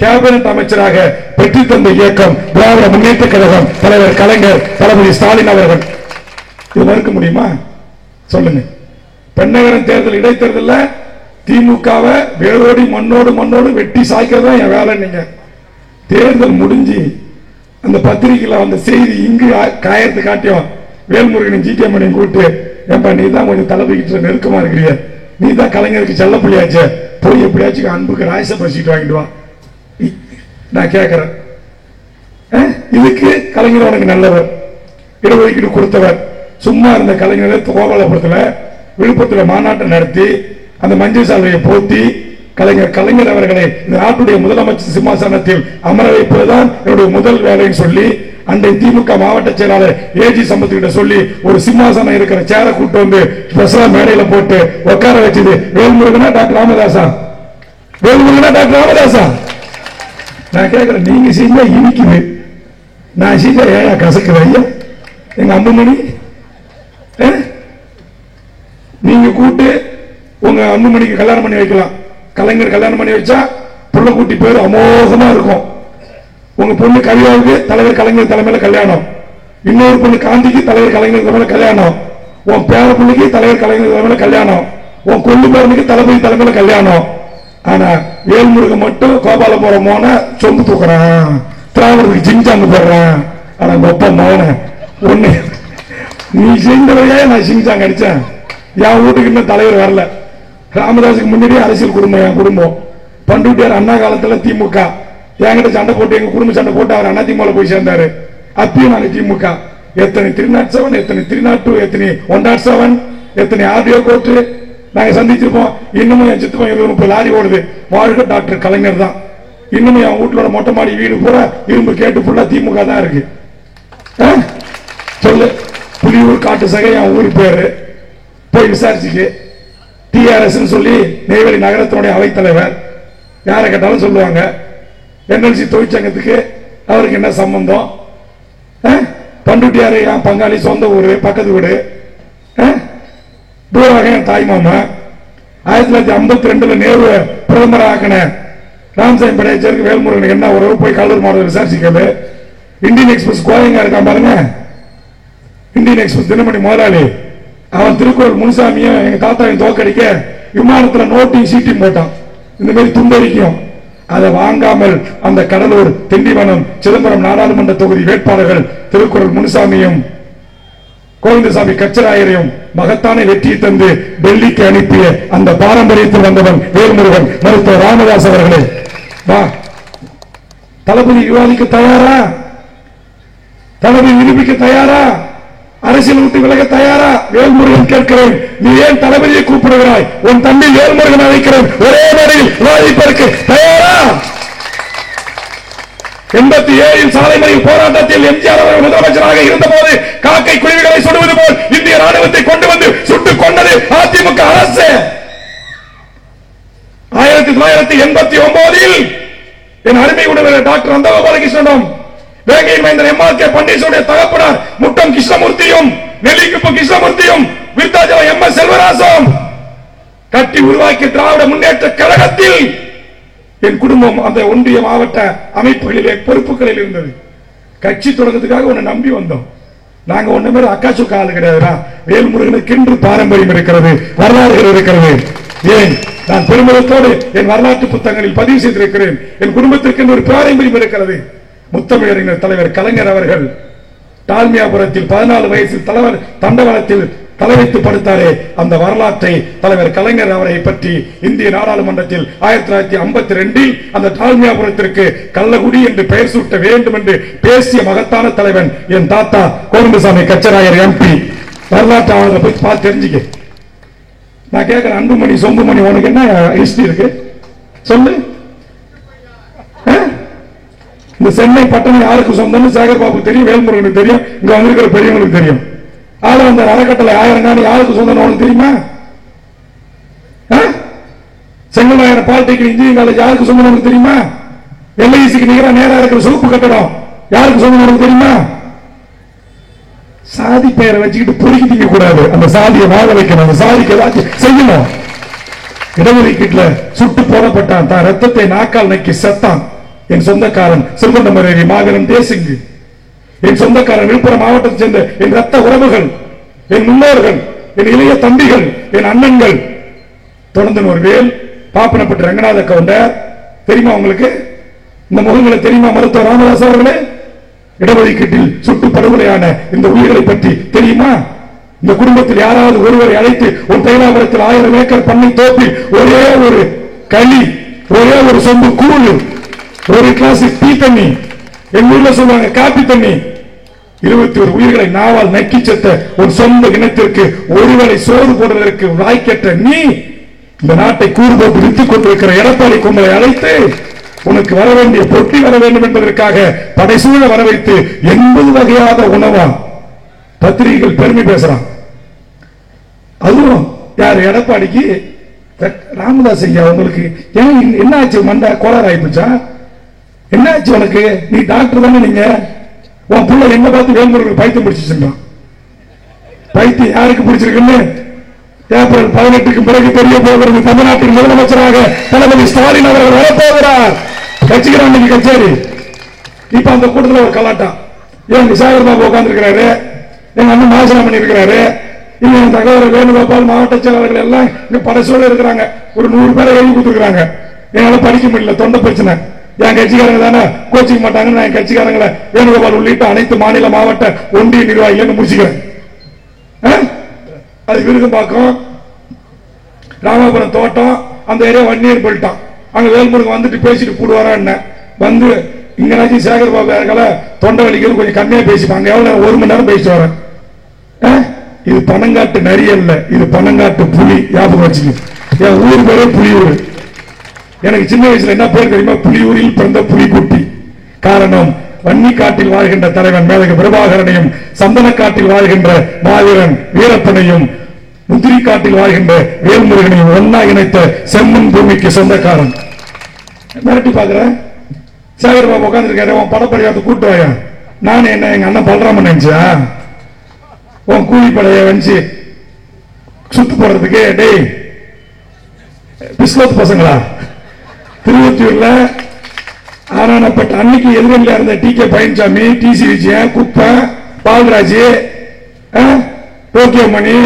கேபினட் அமைச்சராக பெற்று தந்த இயக்கம் திராவிட முன்னேற்ற கழகம், தலைவர் கலைஞர் தளபதி ஸ்டாலின் அவர்கள். இது மறுக்க முடியுமா? சொல்லுங்க. பெண்ணகரம் தேர்தல், இடைத்தேர்தல் திமுகவை வேரோடி மண்ணோடு வெட்டி சாய்க்கிறதா என் வேலை. நீங்க தேர்தல் முடிஞ்சு அந்த பத்திரிகையில் அந்த செய்தி இங்கு காயத்தை காட்டியும் வேல்முருகனின் ஜிகே மணியும் கூப்பிட்டு, ஏன்பா நீ தான் கொஞ்சம் தளபதிக்கிட்ட நெருக்கமா இருக்கிறீங்க, நீ தான் கலைஞருக்கு செல்ல புள்ளியாச்சு, போய் எப்படியாச்சும் அன்புக்கு ராஜ்யசபா சீட் வாங்கிட்டு வா. நான் கேட்கிறேன், இதுக்கு கலைஞர் உனக்கு நல்லவர், இடஒதுக்கீடு கொடுத்தவர். சும்மா இருந்த கலைஞரை கோபாலபுரத்தில், விழுப்புரத்தில் மாநாட்டை நடத்தி அந்த மஞ்சள் சாலையை போத்தி கலைஞர் அவர்களை இந்த நாட்டுடைய முதலமைச்சர் சிம்மாசனத்தில் அமர வைப்பதுதான் என்னுடைய முதல் வேலைன்னு சொல்லி அன்றை திமுக மாவட்ட செயலாளர் ஏஜி சம்பத்துக்கிட்ட சொல்லி ஒரு சிம்மாசனம் இருக்கிற சேரை கூட்டு வந்து ஸ்பெஷலா மேடையில போட்டு உட்கார வச்சது வேல்முருகனா டாக்டர் ராமதாசா? வேல்முருகனா டாக்டர் ராமதாசா? நான் கேட்கிறேன், நீங்க செஞ்சா இனிக்குது, நான் செஞ்சா ஏழா கசக்குது. ஐயா எங்க அன்புமணி, நீங்க கூட்டு உங்க அன்புமணிக்கு கல்யாணம் பண்ணி வைக்கலாம். கலைஞர் கல்யாணம் பண்ணி வச்சா புள்ள கூட்டி பேர் அமோகமா இருக்கும். உங்க பொண்ணு கவியாவுக்கு தலைவர் கலைஞர் தலைமையில கல்யாணம், இன்னொரு பொண்ணு காந்திக்கு தலைவர் கலைஞர் தலைமையில கல்யாணம், உன் பேர பிள்ளைக்கு தலைவர் கலைஞர் தலைமையில கல்யாணம், உன் கொள்ளு பேரனுக்கு தளபதி தலைமையில கல்யாணம். ஆனா வேல்முருகன் மட்டும் கோபாலபுரம் போன சொம்பு தூக்குறான், திராவிடத்துக்கு ஜிங்ஜாங்க போடுறான். ஆனா ஒப்ப மோன ஒண்ணு நீ செஞ்சவையே நான் சிங்ஜாங் அடிச்சேன். என் வீட்டுக்கு இன்னும் தலைவர் வரல. ராமதாஸுக்கு முன்னாடியே அரசியல் குடும்பம் என் குடும்பம். பண்ருட்டியார் அண்ணா காலத்துல திமுக என்கிட்ட சண்டை போட்டு, எங்க குடும்ப சண்டை போட்டு அவர் அதிமுக போய் சேர்ந்தாரு. அப்பயும் நாங்க திமுக. எத்தனை 307, எத்தனை 302, எத்தனை 107, எத்தனை ஆடியோ கோர்ட்டு நாங்க சந்திச்சிருப்போம். இன்னமும் என் சித்தப்பா 20-30 லாரி ஓடுது. வாழ்க டாக்டர் கலைஞர் தான். இன்னமும் என் வீட்டுல மொட்டை மாடி வீடு பூரா இரும்பு கேட்டு ஃபுல்லா திமுக தான் இருக்கு. சொல்லு, புலியூர் காட்டு சகை என் ஊரு பேரு. போய் விசாரிச்சுக்கு. டிஆர்எஸ் சொல்லி நெய்வேலி நகரத்தினுடைய அவைத்தலைவர். யாரை கேட்டாலும் சொல்லுவாங்க. என்எல்சி தொழிற்சங்கத்துக்கு அவருக்கு என்ன சம்பந்தம்? பண்ருட்டியாரு என் பங்காளி, சொந்த ஊரு, பக்கத்து வீடு. தூராக என் தாய் மாமா. 1952 நேரு பிரதமர் ஆக்கின ராமசாமி படையச்சருக்கு வேல்முருகன் என்ன உறவு? போய் கல்லூர் மாவட்டம் விசாரிச்சுக்கல. இந்தியன் எக்ஸ்பிரஸ் கோயங்கா இருக்கான் பாருங்க, இந்தியன் எக்ஸ்பிரஸ் தினமணி முதலாளி. அவன் திருக்குறள் முனுசாமியும் எங்க தாத்தாவையும் தோக்கடிக்க விமானத்துல நோட்டையும் சீட்டையும் போட்டான். இந்த மாதிரி துண்டறிக்கும். அதை வாங்காமல் அந்த கடலூர், திண்டிவனம், சிதம்பரம் நாடாளுமன்ற தொகுதி வேட்பாளர்கள் திருக்குறள் முனுசாமியும் கோவிந்தசாமி கச்சராயரையும் மகத்தான வெற்றியை தந்து டெல்லிக்கு அனுப்பிய அந்த பாரம்பரியத்தில் வந்தவன் வேல்முருகன். மருத்துவர் ராமதாஸ் அவர்களே, வா. தளபதி விவாதிக்க தயாரா? தளபதி நிரூபிக்க தயாரா? அரசியல் விட்டு விலக தயாரா? வேல்முருகன் கேட்கிறேன், நீ ஏன் தளபதியை கூப்பிடுகிறாய்? உன் தம்பி வேல்முருகன் அழைக்கிறேன், ஒரே மேடையில் விவாதிப்பதற்கு தயாரா? 87 சாலைமறியல் போராட்டத்தில் எம்ஜிஆர் அவர்கள் முதலமைச்சராக இருந்தபோது காக்கை குருவிகளை சுடுவது போல் இந்திய ராணுவத்தை கொண்டு வந்து சுட்டுக் கொண்டது அதிமுக அரசு. 1989 என் அருமை உடவர் டாக்டர் அந்தகோபாலகிருஷ்ணனும் வேங்கையின் மைந்தர் எம்ஆர்கே பன்னீர்செல்வமுடைய தகப்பனார் முட்டம் கிருஷ்ணமூர்த்தியும் நெல்லிக்குப்ப கிருஷ்ணமூர்த்தியும் விருத்தாச்சலம் எம்எஸ் செல்வராசும் கட்டி உருவாக்கிய திராவிட முன்னேற்ற கழகத்தில் என் குடும்பம் அந்த ஒன்றிய மாவட்ட அமைப்புகளிலே பொறுப்புகளில் இருந்தது. கட்சி தொடக்கத்துக்காக உன்னை நம்பி வந்தோம். நாங்க ஒண்ணு மாதிரி அக்காச்சு கால கிடையாதுடா. வேல்முருகனுக்கு என்று பாரம்பரியம் இருக்கிறது, வரலாறுகள் இருக்கிறது. ஏன் நான் பெருமிதத்தோடு என் வரலாற்று புத்தகங்களில் பதிவு செய்திருக்கிறேன். என் குடும்பத்திற்கு ஒரு பாரம்பரியம் இருக்கிறது. முத்தமிழறிஞர் தலைவர் கலைஞர் அவர்கள் டால்மியாபுரத்தில் 14 வயசில் தலைவர் தண்டவாளத்தில் தலைவைத்து படுத்தாரே, அந்த வரலாற்றை தலைவர் கலைஞர் அவரை பற்றி இந்திய நாடாளுமன்றத்தில் 1952 அந்த டால்மியாபுரத்திற்கு கள்ளகுடி என்று பெயர் சூட்ட வேண்டும் என்று பேசிய மகத்தான தலைவன் என் தாத்தா கோவிந்தசாமி கச்சராயர் எம்பி. வரலாற்று அவரை பற்றி பார்த்து தெரிஞ்சுக்க. நான் கேட்கிறேன், அன்புமணி சொம்புமணி உனக்கு என்ன ஹிஸ்டரி இருக்கு சொல்லு. இந்த சென்னை பட்டணம் யாருக்கு சொந்தம்னு சேகர் பாபுக்கு தெரியும், வேல்முருகனுக்கு தெரியும், இங்க வந்திருக்கிற பெரியவங்களுக்கு தெரியும். ஆனா அந்த அறக்கட்டளை 1000 காணி யாருக்கு சொந்தம் உனக்கு தெரியுமா? செங்கல்நாயர் பாலிடெக்னிக் இன்ஜினியரிங் காலேஜ் யாருக்கு சொந்தம் உனக்கு தெரியுமா? எல்ஐசிக்கு நிகரா நேரா இருக்கிற சொகுப்பு கட்டடம் யாருக்கு சொந்தம் உனக்கு தெரியுமா? சாதி பெயரை வச்சுக்கிட்டு பொறுக்கி திங்க கூடாது. அந்த சாதியை வாழ வைக்கணும், அந்த சாதிக்கு ஏதாச்சும் செய்யணும். இடஒதுக்கீட்டுல சுட்டு போடப்பட்டான், தான் ரத்தத்தை நாக்கால் நக்கி செத்தான் என் சொந்தக்காரன் சிறுவண்டமரேரி மாவீரன் தேசிங்கு. என் சொந்தக்காரன் விழுப்புரம் மாவட்டத்தை சேர்ந்த என் ரத்த உறவுகள், என் முன்னோர்கள், என் இளைய தம்பிகள், என் அண்ணன்கள். தொடர்ந்து ஒரு வேல், பாப்பனப்பட்டு ரங்கநாத கவுண்டர் தெரியுமா உங்களுக்கு? இந்த முகங்களை தெரியுமா மருத்துவர் ராமதாஸ் அவர்களே? இடஒதுக்கீட்டில் சுட்டு படுகொலையான இந்த உயிர்களை பற்றி தெரியுமா? இந்த குடும்பத்தில் யாராவது ஒருவரை அழைத்து ஒரு தைலாபுரத்தில் 1000 ஏக்கர் பண்ணை தோப்பில் ஒரே ஒரு களி, ஒரே ஒரு சொம்பு கூழ், ஒரு கிளாஸ் டீ தண்ணி, எங்க ஊர்ல சொல்லுவாங்க காப்பி தண்ணி, 21 உயிர்களை நாவால் நக்கி செத்த ஒரு சொந்த இனத்திற்கு ஒருவரை சோறு போடுவதற்கு வாய்க்கற்ற நீ இந்த நாட்டை கூறு போட்டு வித்துக் கொண்டிருக்கிற எடப்பாடி கும்பலை அழைத்து உனக்கு வர வேண்டிய பொட்டி வர வேண்டும் என்பதற்காக படைசூழ வர வைத்து 80 வகையான உணவா பத்திரிகைகள் பெருமை பேசுறான். அதுவும் யார்? எடப்பாடிக்கு. ராமதாஸ் ஐயா உங்களுக்கு என்ன ஆச்சு? மண்டை கோளாறு ஆயிப்போச்சா? என்ன ஆச்சு உனக்கு? நீ டாக்டர் தானே? நீங்க உன் புள்ள என்ன பார்த்து வேல்முருகன் பைத்தியம் பிடிச்சிருக்கான். பைத்தியம் யாருக்கு பிடிச்சிருக்குன்னு ஏப்ரல் 18க்கு பிறகு தெரிய போகிறது. தமிழ்நாட்டின் முதலமைச்சராக தளபதி ஸ்டாலின் அவர்கள் வரப்போகிறார். கட்சிக்கிறான் கச்சேரி. இப்ப அந்த கூட்டத்தில் ஒரு கலாட்டம். ஏன் சேகர் பாபு உட்கார்ந்து இருக்கிறாரு, எங்க அண்ணன் மாசராமன் இருக்கிறாரு, இல்ல என் தகவல் வேணுகோபால் மாவட்ட செயலாளர்கள் எல்லாம் இங்க படசோட இருக்கிறாங்க. ஒரு 100 பேரை எழுதி கொடுத்துருக்காங்க. என்னால படிக்க முடியல, தொண்டை பிரச்சனை. என் கட்சிக்காரங்க தானே கோச்சிக்க மாட்டாங்கன்னு நான் என் கட்சிக்காரங்களை வேணுகோபால் உள்ளிட்ட அனைத்து மாநில மாவட்ட ஒன்றிய நிர்வாகிகள் முடிச்சுக்கிறேன். அது விருகம்பாக்கம், ராமபுரம் தோட்டம், அந்த ஏரியா வன்னியர் போயிட்டான். அங்க வேல்முருகன் வந்துட்டு பேசிட்டு போடுவாரா என்ன வந்து இங்கனாச்சும் சேகர் பாபு யாருக்கால தொண்டை வலிக்கிறது கொஞ்சம் கம்மியா பேசிப்பாங்க. எவ்வளவு 1 மணி நேரம் பேசிட்டு வரேன். இது பனங்காட்டு நரி அல்ல, இது பனங்காட்டு புலி. ஞாபகம் வச்சுக்க. என் ஊர் பேரே புலியூர். எனக்கு சின்ன வயசுல என்ன பேர் தெரியுமா? புலியூரில் பிறந்த புலிக்குட்டி. காரணம், வன்னி காட்டில் வாழ்கின்ற தலைவன் மேதகு பிரபாகரனையும், சந்தன காட்டில் வாழ்கின்ற மாவீரன் வீரப்பனையும், முந்திரி காட்டில் வாழ்கின்ற வேல்முருகனையும் ஒன்னா இணைத்த செம்மன் பூமிக்கு சொந்தக்காரன். மிரட்டி பாக்குறேன். சேகர் பாபு உட்காந்துருக்காரு. உன் படப்படியாத்து கூட்டு வாயா. நான் என்ன எங்க அண்ணன் பல்ராமன் நினைச்சா உன் கூலிப்படைய வச்சு சுத்து போடுறதுக்கு? டேய் பிஸ்கோத் பசங்களா, திருவொற்றியூர்ல ஆனானப்பட்ட அன்னைக்கு எதிரில் இருந்த டி.கே. பழனிசாமி, டி.சி. விஜயன், குப்பை பால்ராஜ், டோக்கியோ மணி,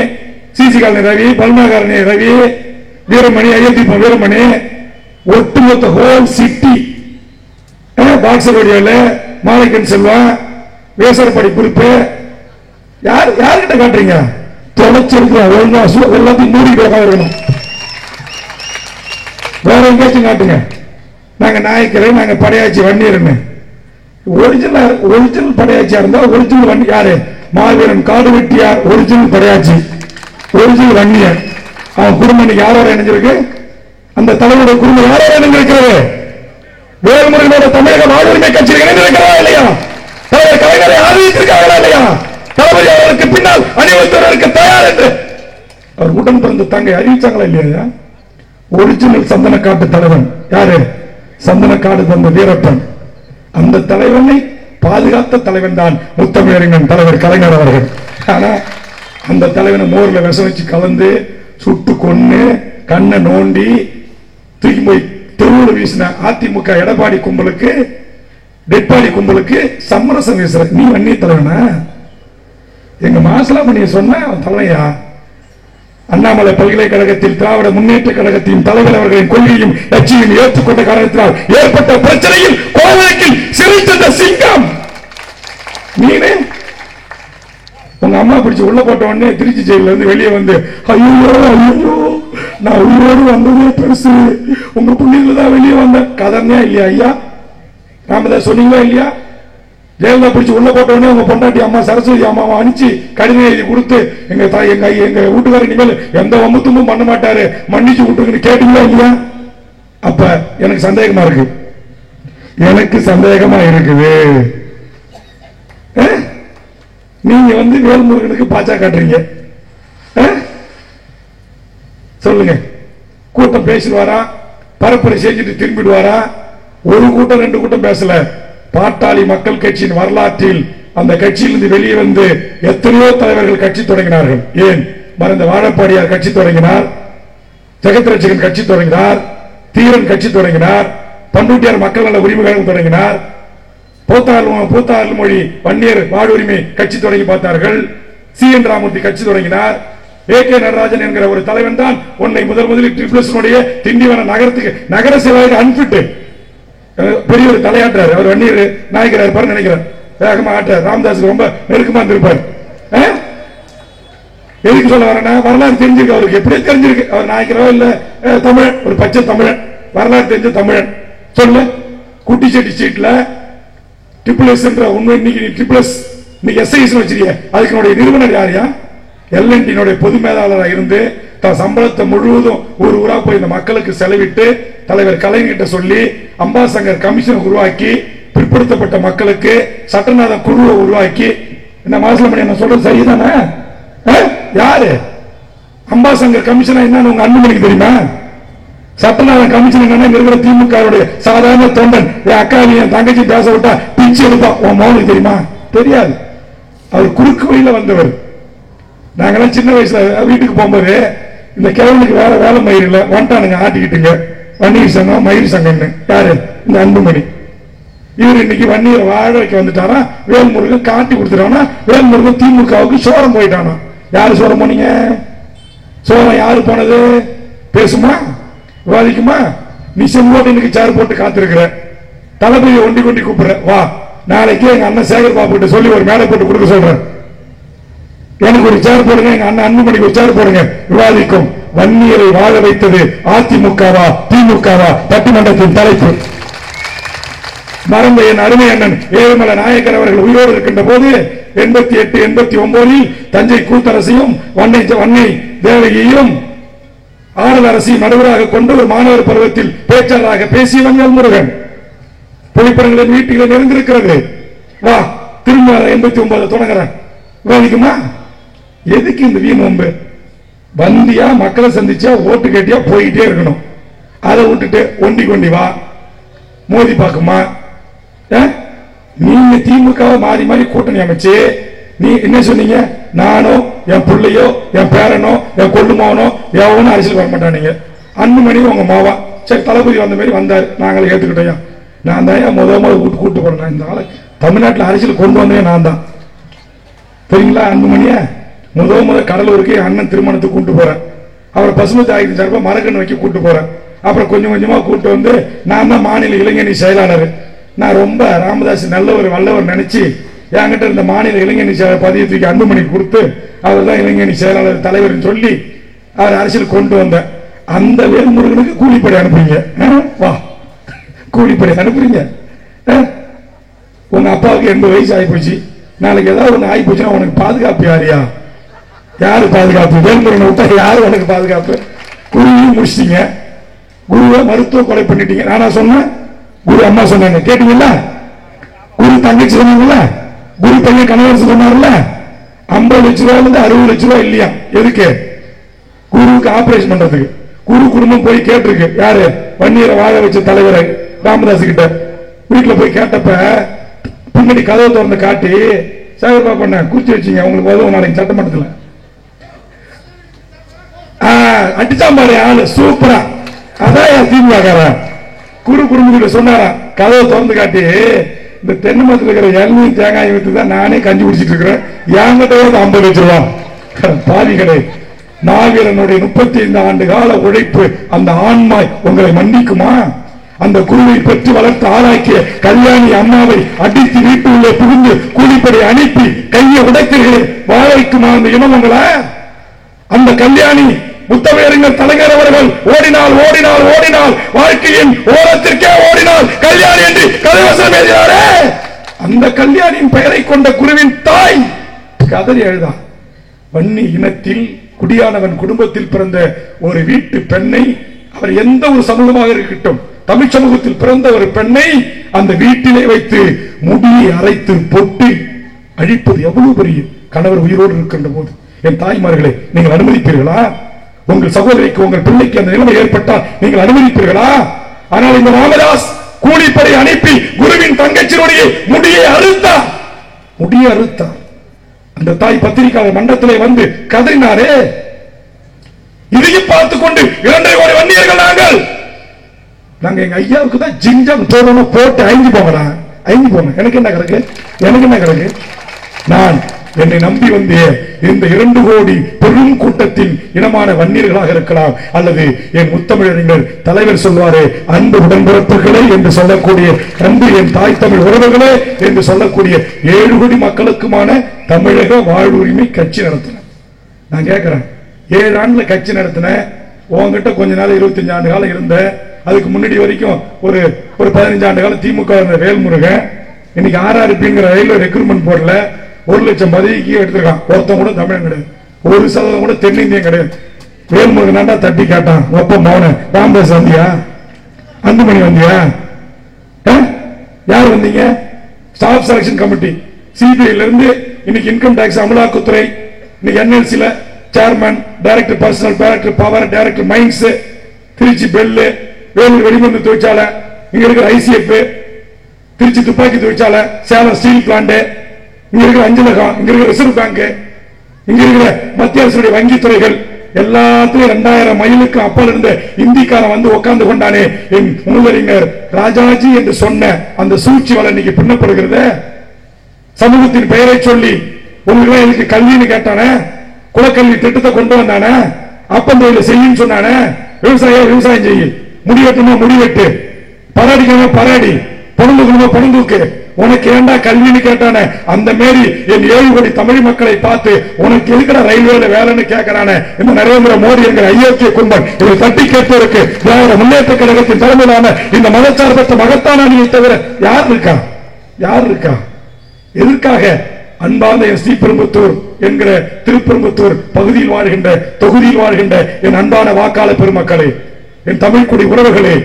சிசி காலனி ரவி, பல்மாகாரணி ரவி, வீரமணி, ஐயத்தீபம் வீரமணி, ஒட்டுமொத்த whole city, boxer Vadivelu, Manikkan செல்வம், வேசரப்படி குறிப்பு, யாருக்கிட்ட காட்டுறீங்க? தொலைச்சிருக்கிறோம். ஒழுங்கா எல்லாத்தையும் மூடி இருக்கணும். வேற எங்கேயாச்சும் காட்டுங்க. நாங்க நாயக்கரை, நாங்க படையாச்சி வன்னியர்னு. ஒரிஜினல் படையாச்சியா இருந்தா ஒரிஜினல் வன்னி யாரு? மாவீரன் காடு வெட்டியார் ஒரிஜினல் படையாச்சி, ஒரிஜினல் வன்னியர். அவன் குடும்பம் இன்னைக்கு யாரோட இணைஞ்சிருக்கு? அந்த தலைவருடைய குடும்பம் யாரோட இணைஞ்சிருக்கிறது? வேல்முருகனோட தமிழக வாழ்வுரிமை கட்சியில் இணைந்திருக்கிறதா இல்லையா? தலைவர் கலைஞரை ஆதரித்திருக்காங்களா இல்லையா? தளபதி அவர்களுக்கு பின்னால் அணிவகுத்தவர்களுக்கு தயார் என்று அவர் உடன் பிறந்த தங்கை அறிவிச்சாங்களா இல்லையா? ஒரிஜினல் சந்தனக்காட்டு தலைவன் யாரு? சந்தனக்காடு தந்த வீரப்பன். அந்த தலைவனை பாதுகாத்த தலைவன் தான் முத்தமிழறிஞன் தலைவர் கலைஞர் அவர்கள். ஆனா அந்த தலைவனை மோர்ல விஷம் வச்சு கலந்து சுட்டு கொன்னு கண்ணை நோண்டி தூக்கி போய் தெருவில் வீசின அதிமுக எடப்பாடி கும்பலுக்கு, டெட்பாடி கும்பலுக்கு சமரசம் வீசுற நீ வன்னிய தலைவனா? எங்க மாசலாமணியை சொன்ன தலைவையா? அண்ணாமலை பல்கலைக்கழகத்தில் திராவிட முன்னேற்ற கழகத்தின் தலைவர் அவர்களின் கொள்கையும் லட்சியம் ஏற்றுக்கொண்ட காரணத்தினால் ஏற்பட்ட பிரச்சனையில் கோவிலுக்கில் சிறைச்சந்த சிங்கம் நீனே. உங்க அம்மா பிடிச்சு உள்ள போட்ட உடனே திருச்சி ஜெயில இருந்து வெளியே வந்து ஐயோ ஐயோ நான் உயிரோடு வந்ததே பெருசு, உங்க புண்ணியத்துல தான் வெளியே வந்த கதனே இல்லையா ஐயா? ராமதாஸ் சொன்னீங்களா இல்லையா? ஜெயலலிதா பிடிச்சு உள்ள போட்ட உடனே உங்க பொண்டாட்டி அம்மா சரஸ்வதி அம்மாவை அனுப்பிச்சு கடிதம் எழுதி கொடுத்து எங்க வீட்டுக்காரர் இனிமேல் எந்த வம்புத்தும்பும் பண்ண மாட்டாரு, மன்னிச்சு விட்டுருக்குன்னு கேட்டீங்களா இல்லையா? அப்ப எனக்கு சந்தேகமா இருக்கு, எனக்கு சந்தேகமா இருக்குது. நீங்க வந்து வேல்முருகனுக்கு பாச்சா காட்டுறீங்க. சொல்லுங்க, கூட்டம் பேசுவாரா? பரப்புரை செஞ்சுட்டு திரும்பிடுவாரா? ஒரு கூட்டம் 2 கூட்டம் பேசல. பாட்டாளி மக்கள் கட்சியின் வரலாற்றில் அந்த கட்சியிலிருந்து வெளியே வந்து எத்தனையோ தலைவர்கள் கட்சி தொடங்கினார்கள். ஏன் மறைந்த வாழப்பாடியார் கட்சி தொடங்கினார், ஜெகத்ரட்சகன் கட்சி தொடங்கினார், தீரன் கட்சி தொடங்கினார், பண்ருட்டியார் மக்கள் நல உரிமை கழகம் தொடங்கினார், பூத்தாள் மொழி வன்னியர் வாழ்வுரிமை கட்சி தொடங்கி பார்த்தார்கள், சி.என். ராமூர்த்தி கட்சி தொடங்கினார், ஏ.கே. நடராஜன் என்கிற ஒரு தலைவன் தான் உன்னை முதலில் ட்ரிபிள்ஸ் திண்டிவன நகரத்துக்கு நகர சேவைக்கு அனுப்பிட்டு பெரிய ஒரு தலையாட்டுறாரு. அவர் வன்னியர் நாயக்கரா இருப்பார் நினைக்கிறார். வேகமா ஆட்டார். ராமதாஸ் ரொம்ப நெருக்கமா இருந்திருப்பார். எதுக்கு சொல்ல வரேன்னா, வரலாறு தெரிஞ்சிருக்கு அவருக்கு. எப்படியே தெரிஞ்சிருக்கு. அவர் நாயக்கரோ இல்ல தமிழன், ஒரு பச்சை தமிழன், வரலாறு தெரிஞ்ச தமிழன். சொல்லு, குட்டிச்செட்டி ஸ்ட்ரீட்ல ட்ரிபிள்எஸ் என்ற உண்மை இன்னைக்கு ட்ரிபிள்எஸ் இன்னைக்கு எஸ்ஐஎஸ் வச்சிருக்க, அதுக்கு நிறுவனர் யாரையா? எல்என்டி பொது மேலாளராக இருந்து தன் சம்பளத்தை முழுவதும் ஒரு ஊரா போய் இந்த மக்களுக்கு செலவிட்டு தலைவர் கலைஞர்கிட்ட சொல்லி அம்பாசங்கர் கமிஷன் உருவாக்கி பிற்படுத்தப்பட்ட மக்களுக்கு சட்டநாத குழுவை உருவாக்கி, இந்த மாசலமணி என்ன சொல்றது சரிதானே? யாரு அம்பாசங்கர் கமிஷனா என்னன்னு உங்க அன்புமணிக்கு தெரியுமா? சட்டநாத கமிஷன் என்னன்னா இருக்கிற திமுக சாதாரண தொண்டன். அக்காவி என் தங்கச்சி பேச விட்டா பிச்சு எடுப்பா. உன் மௌனுக்கு தெரியுமா? தெரியாது. அவர் குறுக்கு வழியில வந்தவர். நாங்கெல்லாம் சின்ன வயசுல வீட்டுக்கு போகும்போது இந்த கிழவனுக்கு வேற வேலை மயிர் இல்ல வந்துட்டானுங்க ஆட்டிக்கிட்டுங்க வன்னியர் சங்கம் மயிர் சங்கம்னு. யாரு? இந்த அன்புமணி. இவர் இன்னைக்கு வன்னியரை வாழ வைக்க வந்துட்டானா, வேல்முருகன் காட்டி கொடுத்துட்டானா, வேல்முருகன் திமுகவுக்கு சோரம் போயிட்டானா. யாரு சோரம் போனீங்க? சோரம் யாரு போனது? பேசுமா? விவாதிக்குமா? நீ செங்கோட்டையனுக்கு சேர் போட்டு காத்திருக்கிற, தளபதியை ஒண்டி கொண்டி கூப்பிடுற, வா நாளைக்கு எங்க அண்ணன் சேகர் பாபு கிட்ட சொல்லி ஒரு மேடை போட்டு கொடுக்க சொல்றேன், எனக்கு ஒரு சேர் போடுங்க, எங்க அண்ணன் அன்புமணிக்கு ஒரு சேர் போடுங்க, விவாதிக்கும். வன்னியரை வாழ வைத்தது அதிமுகவா திமுகவா? பட்டிமன்றத்தின் தலைப்பு. மறந்த என் அருமை அண்ணன் ஏழுமலை நாயக்கர் அவர்கள் உயிரோடு இருக்கின்ற போது 88, 89 தஞ்சை கூத்தரசையும் வன்னை தேவகியையும் ஆடல் அரசையும் நடுவராக கொண்டு ஒரு மாணவர் பருவத்தில் பேச்சாளராக பேசிய வெங்கல் முருகன் புகைப்படங்களின் வீட்டுகளில் இருந்திருக்கிறது. வா திரும்ப 89 தொடங்குறேன், விவாதிக்குமா? எதுக்கு இந்த வீண் வம்பு? வந்தியா மக்களை சந்திச்சா ஓட்டு கேட்டியா போயிட்டே இருக்கணும். அதை விட்டுட்டு ஒண்டி கொண்டி வா மோதி பாக்குமா? நீங்க திமுக மாறி மாறி கூட்டணி அமைச்சு நீ என்ன சொன்னீங்க? நானோ என் பிள்ளையோ என் பேரனோ என் கொள்ளுமாவனோ எவனும் அரசியல் வர மாட்டானீங்க. அன்புமணி உங்க மாவா சரி தளபதி வந்த மாதிரி வந்தாரு, நாங்களே ஏத்துக்கிட்டோம். நான் தான் முதல் கூட்டு போறேன். இந்த ஆளு தமிழ்நாட்டில் அரசியல் கொண்டு வந்தே நான் தான், தெரியுங்களா? அன்புமணிய முதல் கடலூருக்கு அண்ணன் திருமணத்துக்கு கூட்டு போறேன். அவரை பசுமை தாயத்தின் சார்பாக மரக்கண்ணு வைக்க கூட்டு போறேன். அப்புறம் கொஞ்சம் கொஞ்சமா கூட்டு வந்து நான் தான் மாநில இளைஞரணி செயலாளர். நான் ரொம்ப ராமதாஸ் நல்லவர் வல்லவர் நினைச்சு என்கிட்ட இருந்த மாநில இளைஞரணி பதியத்துக்கு அன்புமணி கொடுத்து அவர் தான் இளைஞரணி செயலாளர் தலைவர் சொல்லி அவர் அரசியல் கொண்டு வந்த அந்த வேல்முருகனுக்கு கூலிப்படை அனுப்புறீங்க. வா கூலிப்படை அனுப்புறீங்க. உங்க அப்பாவுக்கு 80 வயசு ஆகி போச்சு, நாளைக்கு ஏதாவது ஒண்ணு ஆகி போச்சுன்னா உனக்கு பாதுகாப்பு யாரியா? யாரு பாதுகாப்பு? வேல்முருகனை விட்டா யாரு உனக்கு பாதுகாப்பு? குருவையும் முடிச்சிட்டீங்க, குருவை மருத்துவ கொலை பண்ணிட்டீங்க. நானா சொன்னேன்? குரு அம்மா சொன்னாங்க, கேட்டீங்களா? குரு தங்கச்சி சொன்னாங்கல்ல, குரு பையன் கணவர் சொன்னார்ல, 50 லட்ச ரூபாயில இருந்து 60 லட்ச ரூபாய் இல்லையா? எதுக்கு? குருவுக்கு ஆபரேஷன் பண்றதுக்கு. குரு குடும்பம் போய் கேட்டிருக்கு, யாரு? வன்னியரை வாழ வச்ச தலைவர் ராமதாஸ் கிட்ட வீட்டுல போய் கேட்டப்ப பின்னாடி கதவை திறந்து காட்டி சேகர் பாபு பண்ண குறிச்சு வச்சீங்க, உங்களுக்கு உதவும் நாளைக்கு சட்டமன்றத்தில் அடிச்சாம் பாரு ஆளு சூப்பரா. அதான் திமுக குரு குடும்பத்துல சொன்னாரா, கதவை திறந்து காட்டி இந்த தென்னை மரத்தில் இருக்கிற இளநீர் தேங்காய் வித்து தான் நானே கஞ்சி குடிச்சிட்டு இருக்கிறேன், என்கிட்ட 50 லட்சம் ரூபாய் பாதி கடை. நாகரனுடைய 35 ஆண்டு கால உழைப்பு அந்த ஆன்மாய் உங்களை மன்னிக்குமா? அந்த குருவை பெற்று வளர்த்து ஆளாக்கிய கல்யாணி அம்மாவை அடித்து வீட்டுள்ளே புகுந்து கூலிப்படை அனுப்பி கையை உடைத்தீர்கள், வாழைக்குமா அந்த இனம் உங்களை? அந்த கல்யாணி முத்தமிழறிஞர் தலைவர் அவர்கள் ஓடினால் ஓடினால் ஓடினால் வாழ்க்கையின் ஓரத்திற்கே ஓடினால் கல்யாணி என்று கதைவசனம் எழுதினாரே, அந்த கல்யாணியின் பெயரை கொண்ட குருவின் தாய் கதறி எழுதா. வன்னி இனத்தில் குடியானவன் குடும்பத்தில் பிறந்த ஒரு வீட்டு பெண்ணை, அவர் எந்த ஒரு சமூகமாக இருக்கட்டும், தமிழ் சமூகத்தில் பிறந்த ஒரு பெண்ணை அந்த வீட்டிலே வைத்து முடியை அரைத்து பொட்டி அழிப்பது எவ்வளவு பெரிய கணவர் உயிரோடு இருக்கின்ற போது. என் தாய்மார்களே, நீங்கள் அனுமதிப்பீர்களா? உங்கள் சகோதரிக்கு உங்கள் பிள்ளைக்கு அந்த நிலைமை ஏற்பட்டால் நீங்கள் அனுமதிப்பீர்களா? ஆனால் இந்த ராமதாஸ் கூலிப்படை அனுப்பி குருவின் தங்கச்சியுடைய முடியை அறுத்தார். முடியை அறுத்தார். அந்த தாய் பத்திரிகையாளர் மன்றத்திலே வந்து கதறினாரே, இதையும் பார்த்துக் கொண்டு 2 கோடி வன்னியர்கள் நாங்க எங்க ஐயாவுக்கு தான் ஜிஞ்சம் தோறணும் போட்டு அழிஞ்சு போங்கடா, அழிஞ்சு போங்க, எனக்கு என்ன கிடக்கு, எனக்கு என்ன கிடக்கு? நான் என்னை நம்பி வந்த இந்த 2 கோடி பெரும் கூட்டத்தின் இனமான வன்னியர்களாக இருக்கலாம், அல்லது என் முத்தமிழறிஞர் தலைவர் சொல்வாரே அன்பு உடன்பிறப்புகளே என்று சொல்லக்கூடிய அன்பு என் தாய் தமிழ் உறவுகளே என்று சொல்லக்கூடிய 7 கோடி மக்களுக்குமான தமிழக வாழ்வுரிமை கட்சி நடத்தின. நான் கேட்கிறேன், 7 ஆண்டுல கட்சி நடத்தின உங்ககிட்ட கொஞ்ச நாள் 25 ஆண்டு காலம் இருந்த, அதுக்கு முன்னாடி வரைக்கும் ஒரு 15 ஆண்டு காலம் திமுக இருந்த வேல்முருகன் இன்னைக்கு RRPங்கிற ரயில்வே ரெக்ரூட்மெண்ட் போர்டுல 1 லட்சம் பதவிக்கு எடுத்திருக்கான். ஒருத்தன் கூட தமிழன் கிடையாது, 1% கூட தென்னிந்தியன் கிடையாது. வேல்முருகன் தட்டி கேட்டான், ஒப்ப மௌன ராமதாஸ் வந்தியா, அன்புமணி வந்தியா, யார் வந்தீங்க? ஸ்டாஃப் செலக்ஷன் கமிட்டி சிபிஐல இருந்து இன்னைக்கு இன்கம் டாக்ஸ் அமலாக்கத்துறை, இன்னைக்கு NLCல chairman, director personnel, director power, director mines, Trichy BHEL, Vellore வெடிமருந்து தொழிற்சாலை, இங்க இருக்கிற ICF, திருச்சி துப்பாக்கி தொழிற்சாலை, சேலம் ஸ்டீல் பிளான்ட், இங்க இருக்கிற அஞ்சலகம், இங்க இருக்கிற ரிசர்வ் பேங்க், இங்க இருக்கிற மத்திய அரசுடைய வங்கி துறைகள் எல்லாத்தையும் 2000 மைலுக்கு அப்பால் இருந்த இந்திக்காரன் வந்து உட்கார்ந்து கொண்டானே என் மூலறிஞர் ராஜாஜி என்று சொன்ன அந்த சூழ்ச்சி வலை இன்னைக்கு பின்னப்படுகிறது. சமூகத்தின் பெயரை சொல்லி உங்களுக்கு எதுக்கு கல்வின்னு கேட்டானே, குலக்கல்வி திட்டத்தை கொண்டு வந்தானே, அப்பந்தொழில செய்யும் சொன்னானே, விவசாயம் செய்ய முடி வெட்டணுமா முடி வெட்டு, பராடிக்கணுமா பராடி, பொழுதுக்கணுமா பொழுதுக்கு. உனக்கு ஏண்டா கல்வின்னு கேட்டானே அந்த மாரி என் 7 கோடி தமிழ் மக்களை பார்த்து உனக்கு இருக்கிற ரயில்வேல வேலைன்னு கேட்கிறானே இந்த நரேந்திர மோடி என்கிற ஐயோக்கிய கும்பன் இதை தட்டி கேட்பதற்கு திராவிட முன்னேற்ற கழகத்தின் தலைமையிலான இந்த மதச்சார்பற்ற மகத்தான அணியை தவிர யார் இருக்கா? யார் இருக்கா? எதற்காக அன்பார்ந்த என் ஸ்ரீபெரும்புத்தூர் என்கிற திருப்பெரும்புத்தூர் பகுதியில் வாழ்கின்ற தொகுதியில் வாழ்கின்ற என் அன்பான வாக்காளர் பெருமக்களே, என் தமிழ்குடி உறவுகளே,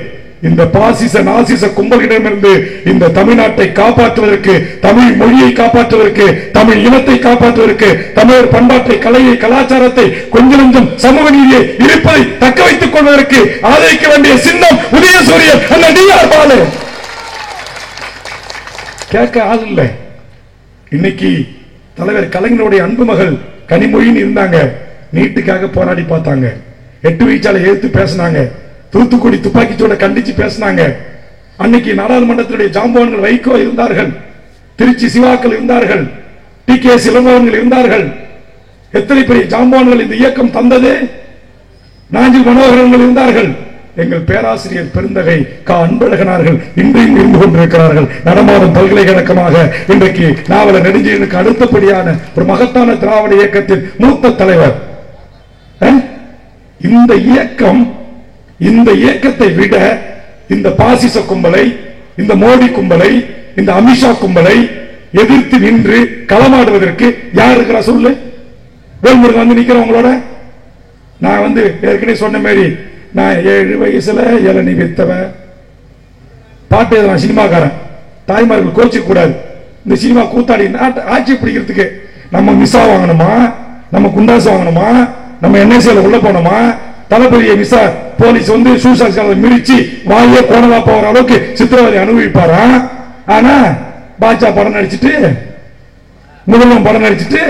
இந்த பாசிச நாசிச கும்பலிடமிருந்து இந்த தமிழ்நாட்டை காப்பாற்றுவதற்கு, தமிழ் மொழியை காப்பாற்றுவதற்கு, தமிழ் இனத்தை காப்பாற்றுவதற்கு, தமிழர் பண்பாட்டை, கலையை, கலாச்சாரத்தை, கொஞ்சம் சமூக நீதியை இருப்பதை தக்க வைத்துக் கொள்வதற்கு ஆதரிக்க வேண்டிய சின்னம் உதயசூரியன் அண்ணன் டி.ஆர். பாலு. கேட்க ஆள் இல்லை. இன்னைக்கு தலைவர் கலைஞருடைய அன்பு மகள் கனிமொழின்னு இருந்தாங்க. நீட்டுக்காக போராடி பார்த்தாங்க. 8 வயசால எழுத்து பேசினாங்க. தூத்துக்குடி துப்பாக்கிச்சோட கண்டிச்சு பேசினாங்க. அன்னைக்கு நாடாளுமன்றத்தினுடைய ஜாம்பவான்கள் வைகோ இருந்தார்கள், திருச்சி சிவாக்கள் இருந்தார்கள், டி.கே. இளங்கோவன்கள் இருந்தார்கள். எத்தனை பெரிய ஜாம்பவான்கள் இந்த இயக்கம் தந்தது. நாஞ்சில் மனோகரன்கள் இருந்தார்கள். எங்கள் பேராசிரியர் பெருந்தகை கா. அன்பழகனார்கள் இன்றையும் இருந்து கொண்டிருக்கிறார்கள். நடமாடும் பல்கலைக்கழகமாக இன்றைக்கு நாவலர் நெடுஞ்செழியனுக்கு அடுத்தபடியான ஒரு மகத்தான திராவிட இயக்கத்தின் மூத்த தலைவர். இந்த இயக்கத்தை விட இந்த பாசிச கும்பலை, இந்த மோடி கும்பலை, இந்த அமித்ஷா கும்பலை எதிர்த்து நின்று களமாடுவதற்கு யார் இருக்கிறா சொல்லு? வேல்முருகன் வந்து நிக்கிறவங்களோட. நான் ஏற்கனவே சொன்ன மாதிரி நான் 7 வயசுல இளநீ வித்தவன் பாட்டு எழுதுறான் சினிமாக்காரன். தாய்மார்கள் கோச்சிக்க கூடாது. இந்த சினிமா கூத்தாடி ஆட்சி பிடிக்கிறதுக்கு நம்ம மிஸ்ஸா வாங்கணுமா, நம்ம குண்டாசு வாங்கணுமா, நம்ம என்எஸ்ஏல உள்ள போனோமா, தளபதியை மிஸ்ஸா போலீஸ் சூசாக்களை மிரிச்சு வாயே கோணலா போற அளவுக்கு சித்திரவதை அனுபவிப்பாரா? ஆனா பாஜா படம் நடிச்சுட்டு, முதல்வன் படம் நடிச்சுட்டு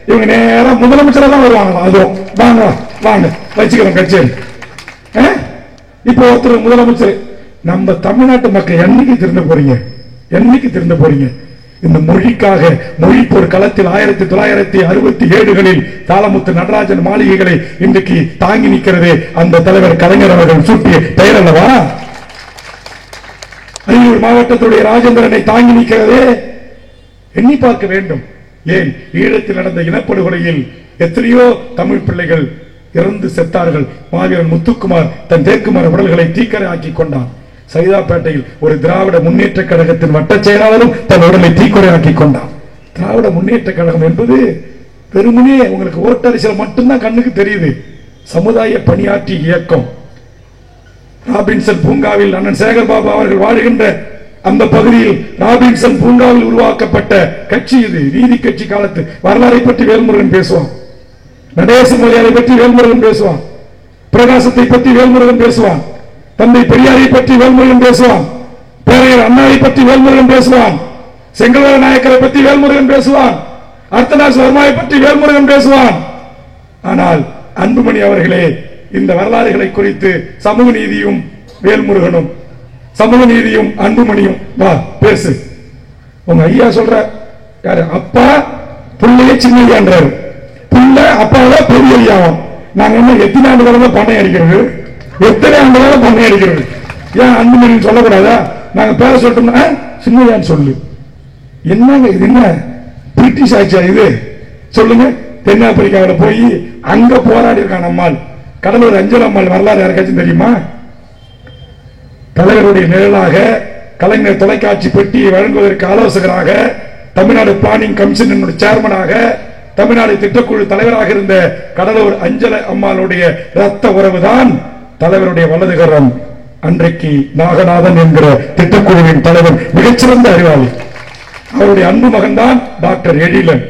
இவங்க நேரம் முதலமைச்சரா தான் வருவாங்களா? அதுவும் வாங்க வாங்க வச்சுக்கிறோம் கட்சி. இப்ப ஒருத்தர் முதலமைச்சர். நம்ம தமிழ்நாட்டு மக்கள் என்னைக்கு திருந்த போறீங்க? என்னைக்கு திருந்த போறீங்க? இந்த மொழிக்காக மொழிப்போர் களத்தில் 1967களில் தாளமுத்து நடராஜன் மாளிகைகளை இன்றைக்கு தாங்கி நிற்கிறது அந்த தலைவர் கலைஞர் அவர்கள் சூட்டிய பெயர் அல்லவா? அரியலூர் மாவட்டத்துடைய ராஜேந்திரனை தாங்கி நிற்கிறது. எண்ணி பார்க்க வேண்டும். ஏன் ஈழத்தில் நடந்த இனப்படுகொலையில் எத்தனையோ தமிழ் பிள்ளைகள் இறந்து செத்தார்கள். மாவீரன் முத்துக்குமார் தன் தேக்குமார் உடல்களை தீக்கரை ஆக்கி கொண்டான். சைதாப்பேட்டையில் ஒரு திராவிட முன்னேற்ற கழகத்தின் வட்ட செயலாளரும் தன் உடலை தீக்கரை ஆக்கி கொண்டான். திராவிட முன்னேற்ற கழகம் என்பது வெறுமனே உங்களுக்கு ஓட்டரசியல் மட்டும்தான் கண்ணுக்கு தெரியுது. சமுதாய பணியாற்றி இயக்கம். ராபின்சன் பூங்காவில் அண்ணன் சேகர்பாபு அவர்கள் வாழ்கின்ற அந்த பகுதியில் ராபின்சன் பூங்காவில் உருவாக்கப்பட்ட கட்சி இது. நீதி கட்சி காலத்து வரலாறை பற்றி வேல்முருகன் பேசுவான். நடேச மொழியாரை பற்றி வேல்முருகன் பேசுவான். பிரகாசத்தை பற்றி வேல்முருகன் பேசுவான். தந்தை பெரியாரை பற்றி வேல்முருகன் பேசுவான். பேரையர் அண்ணாவை பற்றி வேல்முருகன் பேசுவான். செங்கல்வர நாயக்கரை பற்றி வேல்முருகன் பேசுவான். அர்த்தநாஸ் வர்மாவை பற்றி வேல்முருகன் பேசுவான். ஆனால் அன்புமணி அவர்களே, இந்த வரலாறுகளை குறித்து சமூக நீதியும் வேல்முருகனும், சமூக நீதியும் அன்புமணியும் வா பேசு. உங்க ஐயா சொல்ற அப்பா புள்ளைய சின்னையான்றாரு. புள்ள அப்பாவை பெரிய ஐயாவும். நாங்க என்ன எத்தனை ஆண்டு காலம் பண்ணை அடிக்கிறது? எத்தனை ஆண்டு காலம் பண்ணை அடிக்கிறது? ஏன் அன்புமணி சொல்லக்கூடாதா? நாங்க பேர சொல்லிட்டோம்னா சின்னையான்னு சொல்லு. என்னங்க இது? என்ன பிரிட்டிஷ் ஆட்சியா இது? சொல்லுங்க. தென்னாப்பிரிக்காவில் போய் அங்க போராடி இருக்கான் அம்மாள். கடலூர் அஞ்சல் அம்மாள் வரலாறு யாருக்காச்சும் தெரியுமா? தலைவருடைய நிழலாக கலைஞர் தொலைக்காட்சி பெட்டியை வழங்குவதற்கு ஆலோசகராக, தமிழ்நாடு பிளானிங் கமிஷன் சேர்மனாக, தமிழ்நாடு திட்டக்குழு தலைவராக இருந்த கடலூர் அஞ்சல அம்மாளுடைய ரத்த உறவுதான் தலைவருடைய வலதுகரம். அன்றைக்கு நாகநாதன் என்கிற திட்டக்குழுவின் தலைவர், மிகச்சிறந்த அறிவாளி. அவருடைய அன்பு மகன் தான் டாக்டர் எழிலன்.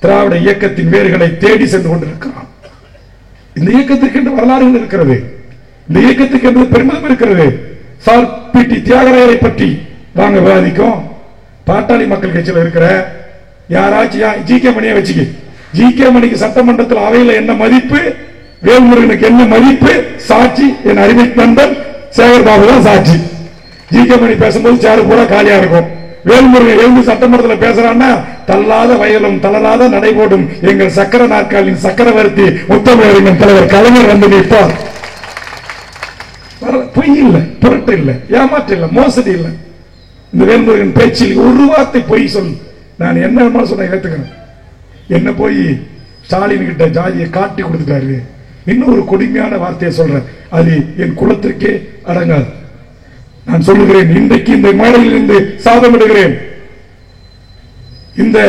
திராவிட இயக்கத்தின் வேர்களை தேடி சென்று கொண்டிருக்கிறான். இந்த இயக்கத்திற்கு என்று வரலாறுகள் இருக்கிறது. இந்த இயக்கத்துக்கு என்று பெருமிதம் இருக்கிறது. Sir PT. தியாகராயரை பற்றி வாங்க விவாதிக்கும். பாட்டாளி மக்கள் கட்சியில் இருக்கிற யாராச்சும் ஜி.கே. மணியை வச்சுக்க. ஜி.கே. மணிக்கு சட்டமன்றத்தில் அவையில் என்ன மதிப்பு, வேல்முருகனுக்கு என்ன மதிப்பு? சாட்சி என் அறிவை நண்பன் சேகர்பாபு தான் சாட்சி. ஜி.கே. மணி பேசும்போது சேரு பூரா காலியா இருக்கும். வேல்முருகன் எழுந்து சட்டமன்றத்தில் பேசுறான்னா தள்ளாத வயலும் தளராத நடைபோடும் எங்கள் சக்கர நாற்காலின் சக்கரவர்த்தி முத்தமிழறிஞர் தலைவர் கலைஞர் வந்து நிற்பார். பொய் இல்லை, புரட்டு இல்லை, ஏமாற்றம் இல்லை, மோசடி இல்லை. இந்த வேல்முருகன் பேச்சில் ஒரு வார்த்தை பொய் சொல், நான் என்ன சொன்ன ஏத்துக்கிறேன். என்ன போய் ஸ்டாலின் கிட்ட ஜாதியை காட்டி கொடுத்துட்டாரு. இன்னொரு கொடுமையான வார்த்தையை சொல்றேன், அது என் குலத்திற்கே அடங்காது. நான் சொல்லுகிறேன், இன்றைக்கு இந்த மேடையில் இருந்து சாதமிடுகிறேன். இந்த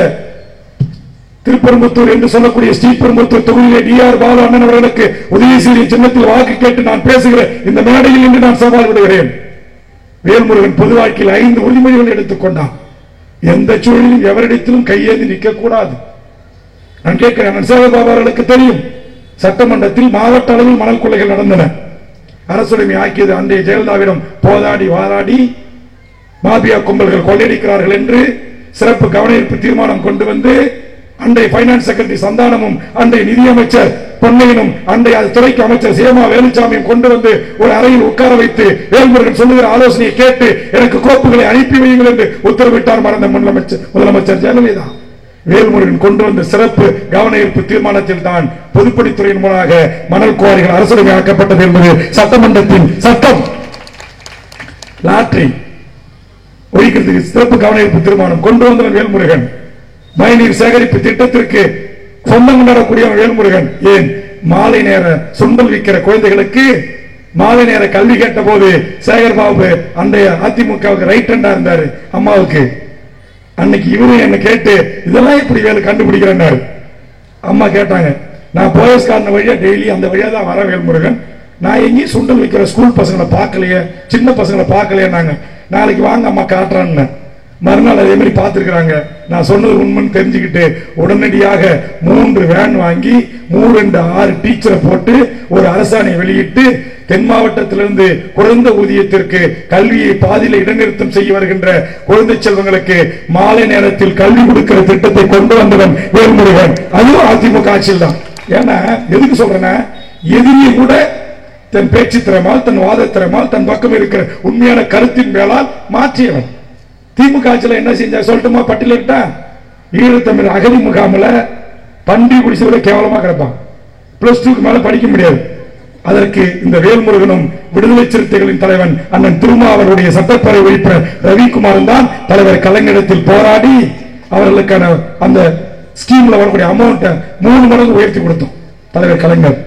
திருப்பெரும்புத்தூர் என்று சொல்லக்கூடிய ஸ்ரீபெரும்புத்தூர் தொகுதியிலே டிஆர் பாலு அண்ணன் அவர்களுக்கு உதயசூரிய சின்னத்தில் வாக்கு கேட்டு நான் பேசுகிறேன். இந்த மேடையில் இன்று நான் சவால் விடுகிறேன். வேல்முருகன் பொது வாழ்க்கையில் 5 உறுதிமொழிகள் எடுத்துக்கொண்டான். எந்த சூழலிலும் எவரிடத்திலும் கையேந்தி நிற்க கூடாது. நான் கேட்கிறேன், சேகர்பாபு அவர்களுக்கு தெரியும், சட்டமன்றத்தில் மாவட்ட அளவில் மணல் கொள்ளைகள் நடந்தன. அரசுரிமை ஆக்கியது அன்றைய ஜெயலலிதாவிடம் போராடி வாராடி மாபியா கும்பல்கள் கொள்ளையடிக்கிறார்கள் என்று சிறப்பு கவன ஈர்ப்பு தீர்மானம் கொண்டு வந்து அன்றைய பைனான்ஸ் செக்ரட்டரி சந்தானமும் அன்றைய நிதியமைச்சர் பொன்னையனும் அன்றைய துறைக்கு அமைச்சர் சேமா வேலுச்சாமியும் கொண்டு வந்து ஒரு அறையில் உட்கார வைத்து வேல்முருகன் சொல்லுகிற ஆலோசனையை கேட்டு எனக்கு கோப்புகளை அனுப்பி வையுங்கள் என்று உத்தரவிட்டார் மறந்த முதலமைச்சர் ஜெயலலிதா. வேல்முருகன் கொண்டு வந்த சிறப்பு கவன ஈர்ப்பு தீர்மானத்தில் தான் பொதுப்பணித்துறையின் மூலமாக மணல் குவாரிகள் அரசுரிமை ஆக்கப்பட்டது என்பது சட்டமன்றத்தின் சட்டம். லாட்டரி ஒழிக்கிறதுக்கு சிறப்பு கவன ஈர்ப்பு தீர்மானம் கொண்டு வந்தவன் வேல்முருகன். மழைநீர் சேகரிப்பு திட்டத்திற்கு சொந்தம் கொண்டாடக்கூடிய வேல்முருகன். ஏன் மாலை நேர சுண்டல் விற்கிற குழந்தைகளுக்கு மாலை நேர கல்வி கேட்ட போது சேகர்பாபு அன்றைய அதிமுகவுக்கு ரைட் ஹேண்டா இருந்தாரு அம்மாவுக்கு. அன்னைக்கு இவரு என்ன கேட்டு இதெல்லாம் இப்படி வேலை கண்டுபிடிக்கிறேன். அம்மா கேட்டாங்க, நான் போயஸ்காரன் வழியா டெய்லி அந்த வழியா தான் வர வேல்முருகன், நான் எங்கேயும் சுண்டல் வைக்கிற ஸ்கூல் பசங்களை பார்க்கலையே, சின்ன பசங்களை பார்க்கலையே. நாங்க நாளைக்கு வாங்க அம்மா காட்டுறான்னு. மறுநாள் அதே மாதிரி பார்த்திருக்கிறாங்க. நான் சொன்னது உண்மைன்னு தெரிஞ்சுக்கிட்டு உடனடியாக 3 வேன் வாங்கி 3-6 டீச்சரை போட்டு ஒரு அரசாணை வெளியிட்டு தென் மாவட்டத்திலிருந்து குறைந்த ஊதியத்திற்கு கல்வியை பாதியில இடைநிறுத்தம் செய்ய வருகின்ற குழந்தை செல்வங்களுக்கு மாலை நேரத்தில் கல்வி கொடுக்கிற திட்டத்தை கொண்டு வந்தவன் வேல்முருகன். அதுவும் அதிமுக ஆட்சியில் தான். ஏன்னா எதுக்கு சொல்றேன்னா, எதிரியை கூட தன் பேச்சு திறமால், தன் வாத திறமால், தன் பக்கம் இருக்கிற உண்மையான கருத்தின் மேலால் மாற்றியவன். திமுக ஆட்சியில் என்ன செஞ்சா சொல்லட்டுமா? பட்டியலிட்டா ஈழத்தமிழ் அகதி முகாமில் பண்டி குடிசை விட கேவலமா கிடப்பான். +2 மேல படிக்க முடியாது. அதற்கு இந்த வேல்முருகனும் விடுதலை சிறுத்தைகளின் தலைவன் அண்ணன் திருமாவளவனுடைய சட்டப்பேரவை உறுப்பினர் ரவிக்குமாரும் தான் தலைவர் கலைஞரிடத்தில் போராடி அவர்களுக்கான அந்த ஸ்கீம்ல வரக்கூடிய அமௌண்ட்டை 3 மடங்கு உயர்த்தி கொடுத்தோம் தலைவர் கலைஞர்.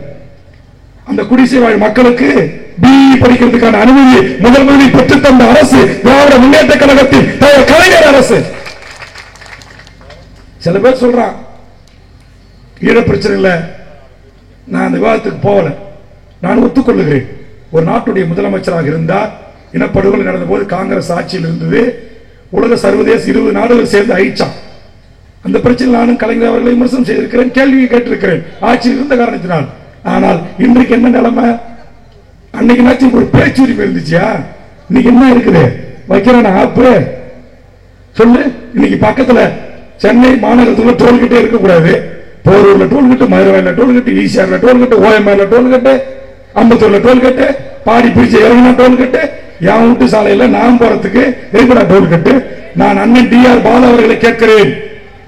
அந்த குடிசை வாழ் மக்களுக்கு பிஇ படிக்கிறதுக்கான அனுமதி முதலில் பெற்றுத் தந்த அரசு திராவிட முன்னேற்ற கழகத்தின் தலைவர் கலைஞர் அரசு. சில பேர் சொல்றான் ஈழ பிரச்சனை இல்ல, நான் அந்த விவாதத்துக்கு போகல. நான் ஒத்துக்கொள்ளுகிறேன், ஒரு நாட்டுடைய முதலமைச்சராக இருந்தார். இனப்படுகொலை நடந்த போது காங்கிரஸ் ஆட்சியில் இருந்தது. உலக சர்வதேச 20 நாடுகள் சேர்ந்து அழிச்சான். அந்த பிரச்சனை நானும் கலைஞர் அவர்களை விமர்சனம் செய்திருக்கிறேன், கேள்வியை கேட்டிருக்கிறேன் ஆட்சியில் இருந்த காரணத்தினால். ஆனால் இன்றைக்கு என்ன நிலைமை? அன்னைக்கு ஒரு பேச்சுரிமை இருந்துச்சியா? இன்னைக்கு என்ன இருக்குது? வைக்கிறான ஆப்பு சொல்லு. இன்னைக்கு பக்கத்துல சென்னை மாநகரத்துக்குள்ள டோல்கேட்டே இருக்கக்கூடாது. போரூர்ல டோல்கேட்டு, மதுரையில டோல்கேட்டு, ஈசிஆர்ல டோல்கேட்டு, ஓஎம்ஆர்ல டோல்கேட்டு, அம்பத்தூர்ல டோல்கேட்டு, பாடி பிரிச்சு இறங்கினா டோல்கேட்டு, என் வீட்டு சாலையில நான் போறதுக்கு இருக்கிற டோல்கேட்டு. நான் அண்ணன் டிஆர் பாலு அவர்களை கேட்கிறேன்,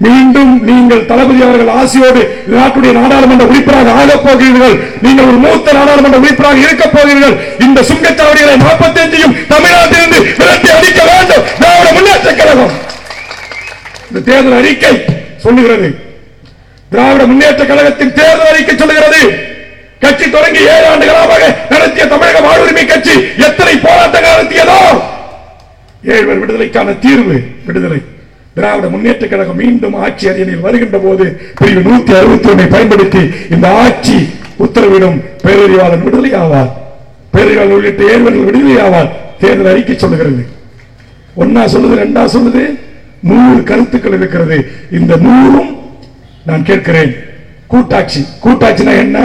மீண்டும் நீங்கள் தளபதி அவர்கள் ஆசையோடு நாட்டுடைய நாடாளுமன்ற உறுப்பினராக ஆகப் போகிறீர்கள். நீங்கள் ஒரு மூத்த நாடாளுமன்ற உறுப்பினராக இருக்க போகிறீர்கள். இந்த சுங்கச்சாவடிகளை 45 தமிழ்நாட்டிலிருந்து விரட்டி அடிக்க வேண்டும் திராவிட முன்னேற்ற கழகம். இந்த தேர்தல் அறிக்கை சொல்லுகிறது, திராவிட முன்னேற்ற கழகத்தின் தேர்தல் அறிக்கை சொல்லுகிறது, கட்சி தொடங்கி 7 ஆண்டுகளாக நடத்திய தமிழக வாழ்வுரிமை கட்சி எத்தனை போராட்டங்கள் நடத்தியதோ 7 விடுதலைக்கான தீர்வு விடுதலை. திராவிட முன்னேற்ற கழகம் மீண்டும் ஆட்சி அரியணையில் வருகின்ற போது பிரிவு 161 பயன்படுத்தி இந்த ஆட்சி உத்தரவிடும் பேரறிவாளன் விடுதலை ஆவார், பேரறிவாளன் உள்ளிட்ட 7 விடுதலை ஆவார். தேர்தல் அறிக்கை சொல்லுகிறது. ஒன்னா சொல்லுது, 2 சொல்லுது, 100 கருத்துக்கள் இருக்கிறது. இந்த 100ம் நான் கேட்கிறேன், கூட்டாட்சி. கூட்டாட்சினா என்ன?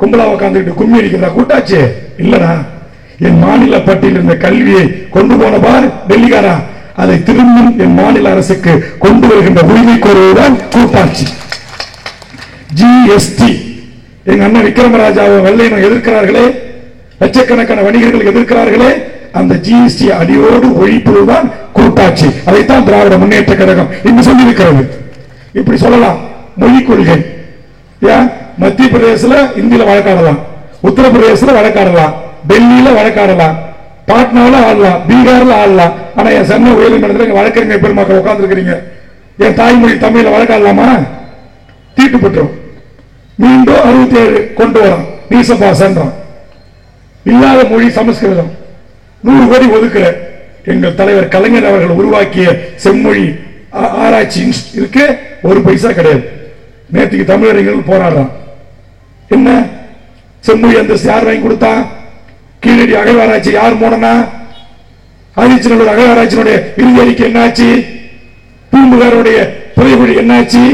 கும்பலா உட்கார்ந்துட்டு கும்மி அடிக்கிறதா கூட்டாட்சி? இல்லடா, என் மாநில பட்டியலில் இருந்த கல்வியை கொண்டு போன பார் டெல்லிக்காரா, அதை திரும்பும் என் மாநில அரசுக்கு கொண்டு வருகின்ற உரிமை கோருவதுதான் கூட்டாட்சி. ஜிஎஸ்டி எங்க அண்ணன் விக்ரமராஜாவை வெள்ளையனை எதிர்க்கிறார்களே, லட்சக்கணக்கான வணிகர்கள் எதிர்க்கிறார்களே, அந்த ஜிஎஸ்டி அடியோடு ஒழிப்பதுதான் கூட்டாட்சி. அதைத்தான் திராவிட முன்னேற்ற கழகம் இங்கு சொல்லியிருக்கிறது. இப்படி சொல்லலாம். மொழி கொள்கை, மத்திய பிரதேசல இந்தியில வழக்காடலாம், உத்தரப்பிரதேசல வழக்காடலாம், டெல்லியில வழக்காடலாம், பாட்னாவில் ஆடலாம், பீகார்ல ஆடலாம். ஆனா என் சென்னை உயர்நீதிமன்றத்தில் வழக்கறிஞர் பெருமக்கள் உட்கார்ந்து இருக்கிறீங்க, என் தாய்மொழி தமிழ்ல வழக்காடலாமா? தீட்டு பெற்றோம். மீண்டும் 67 கொண்டு வரோம், நீசபாசன்றான். இல்லாத மொழி சமஸ்கிருதம். 100 கோடி ஒதுக்குற எங்கள் தலைவர் கலைஞர் அவர்கள் உருவாக்கிய செம்மொழி ஆராய்ச்சி இருக்கு, 1 பைசா கிடையாது. நேற்றுக்கு தமிழறிஞர்கள் போராடுறான். என்ன செம்மொழி அந்தஸ்து யார் வாங்கி கொடுத்தா? கீழடி அகழ்வாராய்ச்சி யார் மூடனா? ஆதிச்சநல்லூர் அகழ்வாராய்ச்சியினுடைய இறுதி அறிக்கை என்னாச்சு? பூம்புகாருடைய புதைகுழி என்னாச்சு?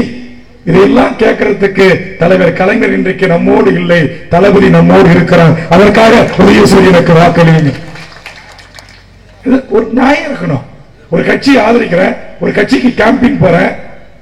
இதையெல்லாம் கேட்கறதுக்கு தலைவர் கலைஞர் இன்றைக்கு நம்மோடு இல்லை, தளபதி நம்மோடு இருக்கிறார். அதற்காக உதயசூரியனுக்கு வாக்களியுங்க. ஒரு நியாயம் இருக்கணும். ஒரு கட்சியை ஆதரிக்கிறேன், ஒரு கட்சிக்கு கேம்பிங் போறேன்,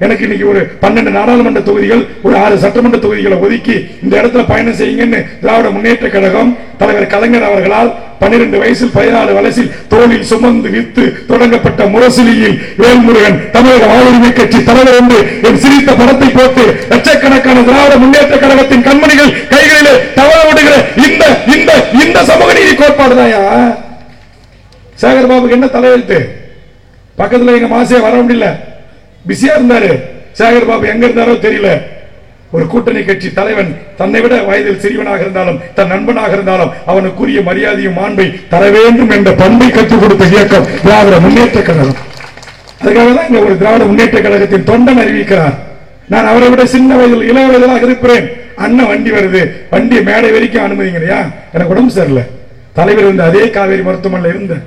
எனக்கு இன்னைக்கு ஒரு 12 நாடாளுமன்ற தொகுதிகள், ஒரு 6 சட்டமன்ற தொகுதிகளை ஒதுக்கி இந்த இடத்துல பயணம் செய்யுங்கன்னு திராவிட முன்னேற்ற கழகம் தலைவர் கலைஞர் அவர்களால் 12 வயசில் 14 வயசில் தோளில் சுமந்து வித்து தொடங்கப்பட்ட முரசொலியில் வேல்முருகன் தமிழக வாழ்வுரிமை கட்சி தலைவர் என்று என் சிரித்த படத்தை போட்டு லட்சக்கணக்கான திராவிட முன்னேற்ற கழகத்தின் கண்மணிகள் கைகளிலே தவற விடுகிற இந்த இந்த இந்த சமூக நீதி கோட்பாடுதாயா? சேகர் பாபுக்கு என்ன தலையெழுத்து? பக்கத்துல எங்க மாசே வர முடியல, பிஸியா இருந்தாரு. சேகர் பாபு எங்க இருந்தாரோ தெரியல. ஒரு கூட்டணி கட்சி தலைவன் தன்னை விட வயதில் சிறியவனாக இருந்தாலும் தன் நண்பனாக இருந்தாலும் அவனுக்குரிய மரியாதையும் மாண்பை தர வேண்டும் என்ற பண்பை கற்றுக் கொடுத்த இயக்கம் திராவிட முன்னேற்ற கழகம். அதுக்காக தான் இங்க ஒரு திராவிட முன்னேற்ற கழகத்தின் தொண்டன் அறிவிக்கிறார். நான் அவரை விட சின்ன வயதில் இளைய வயதிலாக இருப்பேன். அண்ணன் வண்டி வருது, வண்டியை மேடை வரைக்கும் அனுமதிங்களையா? எனக்கு உடம்பு சரியில்லை. தலைவர் இருந்த அதே காவேரி மருத்துவமனையில் இருந்த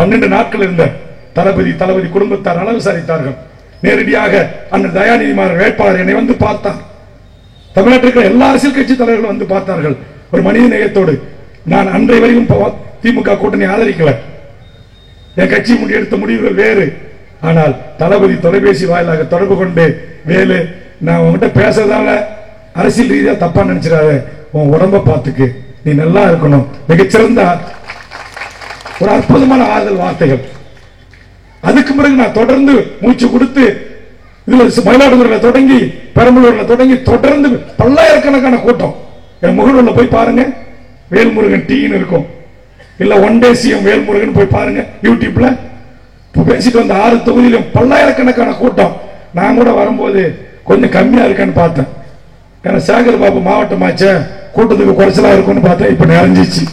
12 நாட்கள் இருந்த தளபதி குடும்பத்தார் நல விசாரித்தார்கள். நேரடியாக அண்ணன் தயாநிதி மாறன் வேட்பாளர் என்னை வந்து பார்த்தார். தமிழ்நாட்டில் எல்லா அரசியல் கட்சி தலைவர்களும் வந்து பார்த்தார்கள் ஒரு மனித நேயத்தோடு. நான் அன்றைய வரைக்கும் திமுக கூட்டணி ஆதரிக்கல, என் கட்சி எடுத்த முடிவுகள் வேறு. ஆனால் தளபதி தொலைபேசி வாயிலாக தொடர்பு கொண்டு, வேலு நான் உங்ககிட்ட பேசுறதால அரசியல் ரீதியா தப்பா நினைச்சிடாத, உன் உடம்ப பார்த்துக்கு, நீ நல்லா இருக்கணும், மிகச்சிறந்த ஒரு அற்புதமான ஆறுதல் வார்த்தைகள். அதுக்கு பிறகு நான் தொடர்ந்து மூச்சு கொடுத்து இதுல மயிலாடுதுறையில தொடங்கி பெரம்பலூர்ல தொடங்கி தொடர்ந்து பல்லாயிரக்கணக்கான கூட்டம். என் முகநூல்ல போய் பாருங்க, வேல்முருகன் டீன்னு இருக்கும், இல்ல ஒன் டே சிஎம் வேல்முருகன் போய் பாருங்க யூடியூப்ல. பேசிட்டு வந்த 6 தொகுதியிலும் பல்லாயிரக்கணக்கான கூட்டம். நான் கூட வரும்போது கொஞ்சம் கம்மியா இருக்கான்னு பார்த்தேன். ஏன்னா சேகர் பாபு மாவட்டமாச்ச கூட்டத்துக்கு குறைச்சலா இருக்கும்னு பார்த்தேன். இப்ப நிறைஞ்சிச்சு.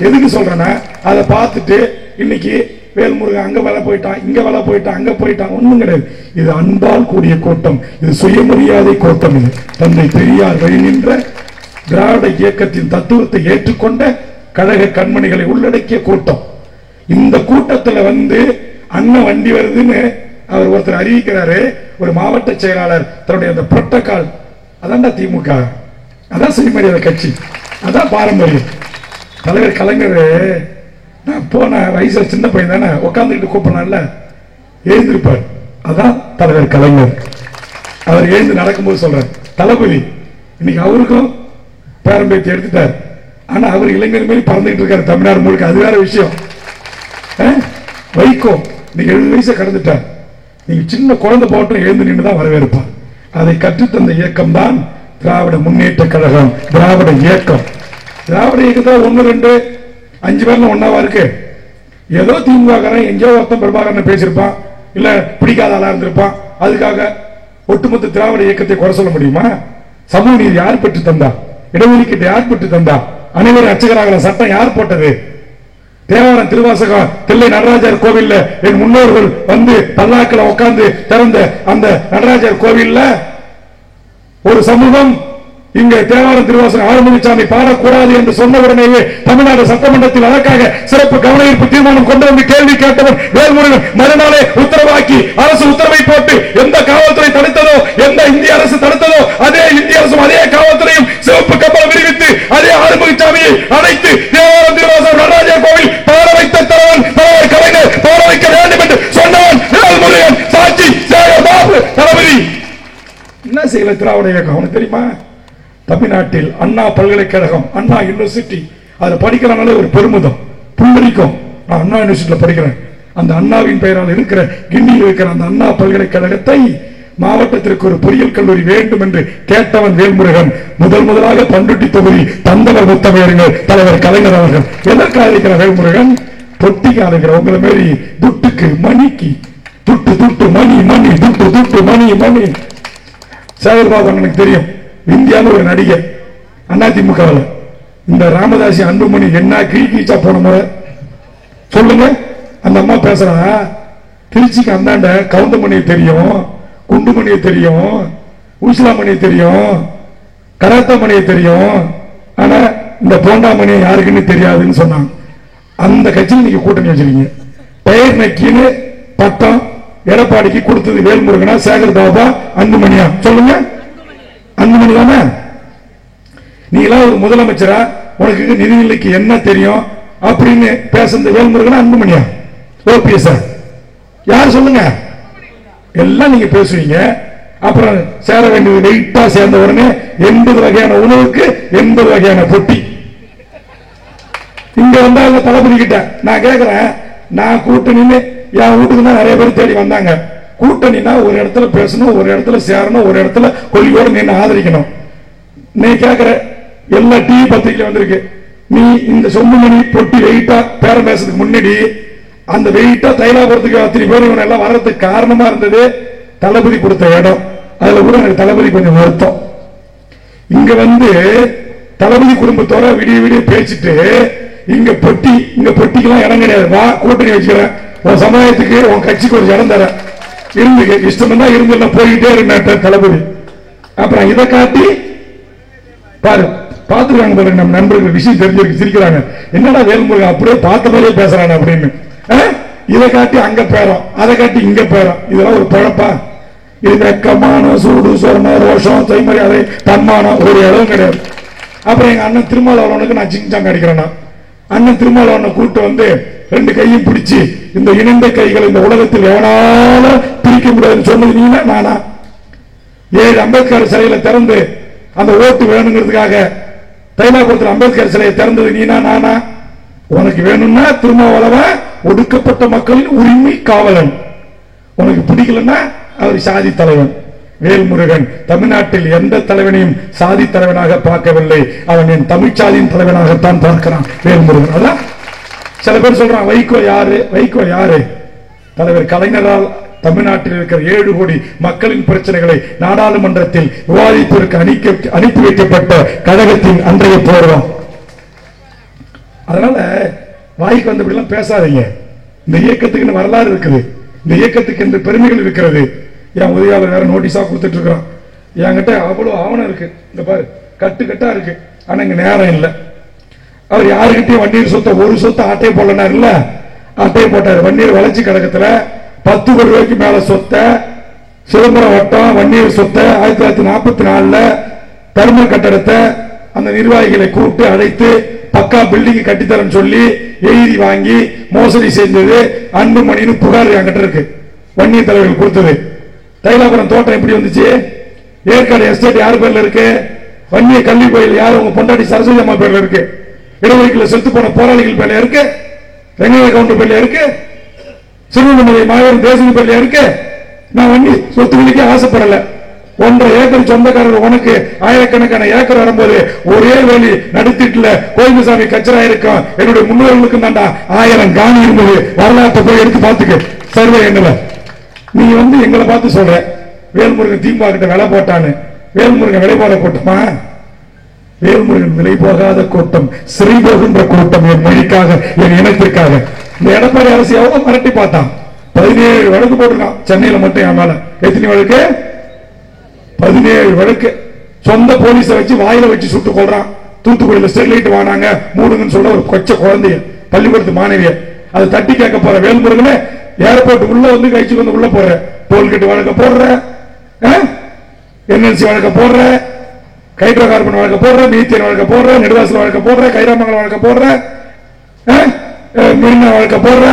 எதுக்கு சொல்றேன்னா அதை பார்த்துட்டு இன்னைக்கு வேல்முருகன் அங்க வேலை போயிட்டான், இங்க வேலை போயிட்டான், அங்க போயிட்டான், ஒண்ணும் கிடையாது. இது அன்பால் கூடிய கூட்டம், இது சுயமரியாதை கூட்டம். இது தந்தை பெரியார் வழி நின்ற திராவிட இயக்கத்தின் தத்துவத்தை ஏற்றுக்கொண்ட கழக கண்மணிகளை உள்ளடக்கிய கூட்டம். இந்த கூட்டத்தில் வந்து அண்ணன் வண்டி வருதுன்னு அவர் ஒருத்தர் அறிவிக்கிறாரு. ஒரு மாவட்ட செயலாளர் தன்னுடைய அந்த புரோட்டோகால், அதான்டா திமுக, அதான் சுயமரியாதை கட்சி, அதான் பாரம்பரியம். தலைவர் கலைஞர் நான் போன வயசுல சின்ன பையன் தானே, உட்காந்துக்கிட்டு கூப்பிடலாம்ல, எழுந்திருப்பார். அதான் தலைவர் கலைஞர். அவர் எழுந்து நடக்கும்போது சொல்றார், தளபதி இன்னைக்கு அவருக்கும் பேரம்பேத்தி எடுத்துட்டார். ஆனா அவர் இளைஞர் மேலே பறந்துகிட்டு இருக்காரு தமிழ்நாடு முழுக்க, அது வேற விஷயம். வைகோ இன்னைக்கு 70 வயசை கடந்துட்டார். நீங்க சின்ன குழந்தை போட்டும் எழுந்து நின்று தான் வரவேற்பார். அதை கற்றுத்தந்த இயக்கம் தான் திராவிட முன்னேற்ற கழகம், திராவிட இயக்கம். திராவிட இயக்கத்தில் 1 2 5 பேர்ல ஒன்னாவா இருக்கு. ஏதோ திமுக எங்கேயோ ஒருத்தன் பிரபாகரன் பேசியிருப்பான், இல்ல பிடிக்காத ஆளா இருந்திருப்பான். அதுக்காக ஒட்டுமொத்த திராவிட இயக்கத்தை குறை சொல்ல முடியுமா? சமூக நீதி யார் பெற்று தந்தா? இடஒதுக்கீட்டை யார் பெற்று தந்தா? அனைவரும் அர்ச்சகராக சட்டம் யார் போட்டது? தேவாரம் திருவாசகம் தில்லை நடராஜர் கோவில் என் முன்னோர்கள் வந்து பல்லாக்கில் உட்கார்ந்து திறந்த அந்த நடராஜர் கோவில்ல ஒரு சமூகம் இங்க தேவாரம் திருவாசகம் ஆறுமுகசாமி பாடக்கூடாது என்று சொன்ன உடனேயே தமிழ்நாடு சட்டமன்றத்தில் அதற்காக சிறப்பு கவன ஈர்ப்பு தீர்மானம் கொண்டு வந்து கேள்வி கேட்டவர் வேல்முருகன் மறுநாளே உத்தரவாக்கி அரசு உத்தரவை போட்டு எந்த காவல்துறை தடுத்ததோ, எந்த இந்திய அரசு தடுத்ததோ அதே இந்திய அரசும் அதே காவல்துறையும் சிவப்பு கப்பல் விரிவித்து அதே ஆறுமுகசாமியை அழைத்து தேவாரம் திருவாசகம் நடராஜர் கோவில் பாட வைத்த தலைவன் தலைவர் கலைஞர் பாட வைக்க வேண்டும் என்று சொன்னவன் வேல்முருகன். சாட்சி சேகர் பாபு தளபதி. என்ன செய்யல திராவிட இயக்கம் அவனுக்கு தெரியுமா? தமிழ்நாட்டில் அண்ணா பல்கலைக்கழகம், அண்ணா யூனிவர்சிட்டி, அதை படிக்கிறனால ஒரு பெருமிதம் புல்லரிக்கும். நான் அண்ணா யூனிவர்சிட்டியில் படிக்கிறேன். அந்த அண்ணாவின் பெயரால் இருக்கிற கிண்டியில் இருக்கிற அந்த அண்ணா பல்கலைக்கழகத்தை மாவட்டத்திற்கு ஒரு பொறியியல் கல்லூரி வேண்டும் என்று கேட்டவன் வேல்முருகன். முதலாக பண்ருட்டி தொகுதி தந்தவர் முத்தமையர்கள் தலைவர் கலைஞர் அவர்கள். எதற்காக இருக்கிற வேல்முருகன்? பொட்டிக்கு அழைக்கிற உங்களை மாரி துட்டுக்கு மணிக்கு துட்டு துட்டு மணி மணி துட்டு துட்டு மணி மணி. சேகர்பாபு எனக்கு தெரியும், இந்தியாவில் ஒரு நடிகர் அதிமுகவில். இந்த ராமதாசி அன்புமணி என்ன கீழ்கீச்சா போன முறை சொல்லுங்க. அந்த அம்மா பேசுறா, திருச்சிக்கு அந்தாண்ட கவுண்டமணியை தெரியும், குண்டுமணியை தெரியும், உசிலாமணியை தெரியும், கராத்தமணியை தெரியும், ஆனா இந்த போண்டாமணியை யாருக்குன்னு தெரியாதுன்னு சொன்னாங்க. அந்த கட்சியில் நீங்க கூட்டணி வச்சிருக்கீங்க. பெயர் நக்கின்னு பட்டம் எடப்பாடிக்கு கொடுத்தது வேல்முருகனா, சேகர் பாபா, அன்புமணியா? சொல்லுங்க. அன்புமணி தானே. நீங்களா ஒரு முதலமைச்சரா, உனக்கு நிதிநிலைக்கு என்ன தெரியும் அப்படின்னு பேசுறது வேல்முருகனா அன்புமணியா? ஓபிஎஸ் யார் சொல்லுங்க? எல்லாம் நீங்க பேசுவீங்க. அப்புறம் சேர வேண்டியது வெயிட்டா சேர்ந்த உடனே 80 வகையான உணவுக்கு 80 வகையான பொட்டி. இங்க வந்தாங்க தளபதி கிட்ட. நான் கேட்கிறேன், நான் கூட்டணின்னு என் வீட்டுக்கு தான் நிறைய பேர் தேடி வந்தாங்க. கூட்டணினா ஒரு இடத்துல பேசணும், ஒரு இடத்துல சேரணும், ஒரு இடத்துல கொள்கையோடு நின்று ஆதரிக்கணும். நீ கேட்கிற எல்லா டிவி பத்திரிகை வந்திருக்கு. நீ இந்த சொம்புமணி பொட்டி வெயிட்டா பேரம் பேசுறதுக்கு முன்னாடி அந்த வெயிட்டா தைலாபுரத்துக்கு அத்தனை பேர் இவன் எல்லாம் வர்றதுக்கு காரணமா இருந்தது தளபதி கொடுத்த இடம். அதுல கூட எனக்கு தளபதி கொஞ்சம் வருத்தம். இங்க வந்து தளபதி குடும்பத்தோட விடிய விடிய பேசிட்டு இங்க பொட்டிக்கெல்லாம் இடம் கிடையாது. வா கூட்டணி வச்சுக்கிறேன், உன் சமுதாயத்துக்கு உன் கட்சிக்கு ஒரு இடம் தர இருந்து இஷ்டம் தான் இருந்து போயிட்டே இருந்த தளபதி. அப்புறம் இதை காட்டி பாரு பாத்துருக்காங்க பாருங்க, நம்ம நண்பர்கள் விஷயம் தெரிஞ்சிருக்கு, சிரிக்கிறாங்க. என்னடா வேல்முருகன் அப்படியே பார்த்த மாதிரியே பேசுறாங்க அப்படின்னு. இதை காட்டி அங்க பேரம், அதை காட்டி இங்க பேரம். இதெல்லாம் ஒரு பழப்பா? இது வெக்கமான சூடு சொரணம் ரோஷம் தைமரியாதை தன்மானம் ஒரு இடம் கிடையாது. அப்புறம் எங்க அண்ணன் திருமாவளவனுக்கு நான் சிங்சாங்க அடிக்கிறேன்னா, அண்ணன் திருமாவளவனை கூட்டு வந்து 2 கையும் பிடிச்சி இந்த இணைந்த கைகள் இந்த உலகத்தில் எவனாலும் பிரிக்க முடியாதுன்னு சொன்னது நீங்க நானா? 7 அம்பேத்கர் சிலையில திறந்து அந்த ஓட்டு வேணுங்கிறதுக்காக தைலாபுரத்தில் அம்பேத்கர் சிலையை திறந்தது நீனா நானா? உனக்கு வேணும்னா திருமாவளவன் ஒடுக்கப்பட்ட மக்களின் உரிமை காவலன், உனக்கு பிடிக்கலன்னா அவர் சாதி தலைவன். வேல்முருகன் தமிழ்நாட்டில் எந்த தலைவனையும் சாதி தலைவனாக பார்க்கவில்லை, அவன் என் தமிழ்ச்சாதியின் தலைவனாகத்தான் பார்க்கிறான் வேல்முருகன். அதான் சில பேர் சொல்றான் வைகோ யாரு? வைகோ யாரு? தலைவர் கலைஞரால் தமிழ்நாட்டில் இருக்கிற 7 கோடி மக்களின் பிரச்சனைகளை நாடாளுமன்றத்தில் விவாதிப்பதற்கு அனுப்பி வைக்கப்பட்ட கழகத்தின் அன்றைய போர்வம். அதனால வாய்க்கு வந்தபடியெல்லாம் பேசாதீங்க. இந்த இயக்கத்துக்கு வரலாறு இருக்குது, இந்த இயக்கத்துக்கு என்று பெருமைகள் இருக்கிறது. என் உதவியாளர் வேற நோட்டீஸா கொடுத்துட்டு இருக்கிறான். என்கிட்ட அவ்வளவு ஆவணம் இருக்கு, இந்த பாரு கட்டு கட்டா இருக்கு. ஆனா இங்க நேரம் இல்லை. அவர் யாருக்கிட்டையும் வண்டியர் சொத்தை ஒரு சொத்தை அட்டையை போடனார் இல்ல, அட்டையை போட்டாரு. வண்டியர் வளர்ச்சி கழகத்துல 10 கோடி ரூபாய்க்கு மேல சொத்தை சிதம்பரம் வட்டம் வன்னியர் சொத்தை 1944 தர்ம கட்டடத்தை அந்த நிர்வாகிகளை கூப்பிட்டு அழைத்து பக்கா பில்டிங் கட்டித்தரன்னு சொல்லி எழுதி வாங்கி மோசடி செஞ்சது அன்புமணின்னு புகார் என்கிட்ட இருக்கு. வன்னிய தலைவர்கள் கொடுத்தது. தைலாபுரம் தோட்டம் எப்படி வந்துச்சு? ஏற்காடு எஸ்டேட் யார் பேர்ல இருக்கு? வன்னிய கல்வி கோயில் யார்? உங்க பொண்டாட்டி சரஸ்வதி அம்மா பேர்ல இருக்கு. இடஒதுக்கீடுல செத்து போன போராளிகள் பேர்ல இருக்கு. வெங்கைய கவுண்டர் பேர்ல இருக்கு. சிறுவமலை மாவீரன் தேசிய பேர்ல இருக்கு. நான் வன்னி சொத்துக்களுக்கே ஆசைப்படல. 1.5 ஏக்கர் சொந்தக்காரர் உனக்கு ஆயிரக்கணக்கான ஏக்கர் வரும்போது ஒரே வேலி நடுத்திட்டுல கோயில்சாமி கச்சரா இருக்கும். என்னுடைய முன்னோர்களுக்கு தாண்டா 1000 காணி இருந்தது. வரலாற்றை போய் எடுத்து பார்த்துக்க சர்வே எண்ணல. நீ வந்து எங்களை பார்த்து சொல்ற வேல்முருகன் திமுக கிட்ட விலை போட்டான்னு. வேல்முருகன் விலை போட கூட்டமா? வேல்முருகன் விலை போகாத கூட்டம், சிறை போகின்ற கூட்டம். என் மொழிக்காக, என் இனத்திற்காக. இந்த எடப்பாடி அரசு எவ்வளவு மிரட்டி பார்த்தான். 17 வழக்கு போட்டிருக்கான் சென்னையில மட்டும். என் மேல எத்தனை வழக்கு? 17 வழக்கு. சொந்த போலீஸ வச்சு வாயில வச்சு சுட்டு கொள்றான். தூத்துக்குடியில ஸ்டெர்லைட் வானாங்க மூடுங்கன்னு சொல்ல ஒரு கொச்ச குழந்தைய பள்ளிக்கூடத்து மாணவிய அதை தட்டி கேட்க போற வேல்முருகன் ஏர்போர்ட் உள்ள வந்து கழிச்சு வந்து உள்ள போடுற. டோல்கேட் வழக்க போடுற, என்எல்சி வழக்க போடுற, ஹைட்ரோ கார்பன் வழக்க போடுற, மீத்தேன் வழக்க போடுற, நெடுவாசல் வழக்க போடுற, கைராமங்கலம் வழக்க போடுற, மெரினா வழக்க போடுற.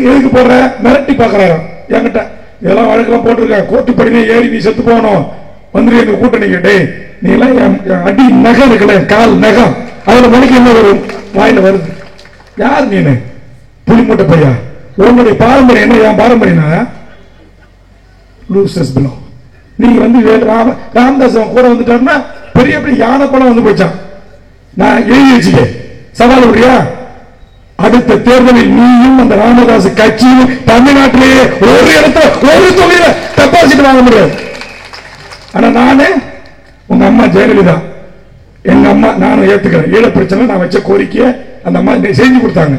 எதுக்கு போடுற? மிரட்டி பாக்குறாரு என்கிட்ட. இதெல்லாம் வழக்கெல்லாம் போட்டிருக்க. கோட்டுப்படினே ஏறி நீ செத்து போகணும் வந்து எங்க கூட்டணி கேட்டே நீ எல்லாம் அடி நகம் இருக்கல, கால் நகம் அதுல மணிக்கு என்ன வரும்? வாயில வருது. யார் நீனு? புலிமூட்டை பையா. உன்னுடைய பாரம்பரியம் என்ன? என் பாரம்பரியம் லூசஸ் பிலோ. நீங்க வந்து ராமதாஸ் கூட வந்துட்டாருன்னா பெரிய பெரிய யானை படம் வந்து போச்சான். நான் எழுதி வச்சுக்கேன், சவால் விடுறியா? அடுத்த தேர்தலில் நீயும் அந்த ராமதாஸ் கட்சியும் தமிழ்நாட்டிலேயே ஒரு இடத்துல ஒரு தொகையில டெபாசிட் வாங்க முடியாது. ஆனா நானே உங்க அம்மா ஜெயலலிதா, எங்க அம்மா நானும் ஏத்துக்கிறேன். ஈழ பிரச்சனை நான் வச்ச கோரிக்கையை அந்த அம்மா செஞ்சு கொடுத்தாங்க.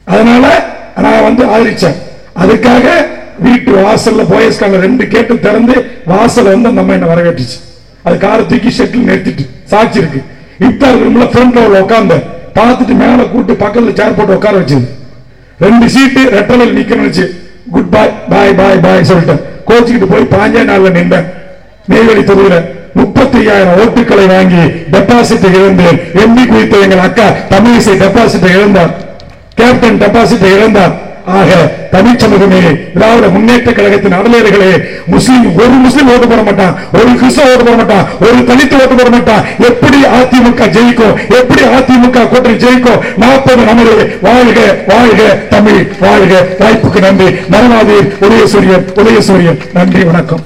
அதனால நான் வந்து ஆதரிச்சேன். அதுக்காக வீட்டு வாசல்ல போயஸ்கால 2 கேட்டு திறந்து வாசல் வந்து அந்த அம்மா என்ன வரவேற்றுச்சு. அது காரை தூக்கி ஷெட்டில் நிறுத்திட்டு சாட்சி இருக்கு. இப்தார் ரூம்ல ஃப்ரண்ட் ரோல உட்கார்ந்து பார்த்துட்டு மேல கூட்டு பக்கத்துல சேர் போட்டு உட்கார வச்சது. 2 சீட்டு ரெட்டலையில் நிக்கணும்னுச்சு. குட் பாய் பாய் பாய் பாய் சொல்லிட்டேன். கோச்சிக்கிட்டு போய் 5 நாள்ல நின்றேன். நெய்வேலி தொகுதியில 35,000 ஓட்டுகளை வாங்கி டெபாசிட் இழந்தேன். எம்பி குறித்த எங்கள் அக்கா தமிழிசை டெபாசிட் இழந்தார், கேப்டன் டெபாசிட் இழந்தார். ஆக தமிழ் சமூகமே, திராவிட முன்னேற்ற கழகத்தின் அடலேறுகளே, ஒரு முஸ்லிம் ஓட்டு போட மாட்டான், ஒரு கிறிஸ்தவ ஓட்டு போட மாட்டான், ஒரு தலித்து ஓட்டு போட மாட்டான். எப்படி அதிமுக ஜெயிக்கும், எப்படி அதிமுக கூட்டணி ஜெயிக்கும்? 40 நமது. வாழ்க வாழ்க தமிழ் வாழ்க. வாய்ப்புக்கு நன்றி. மரவாதீர் உதயசூரியன் உதயசூரியன். நன்றி, வணக்கம்.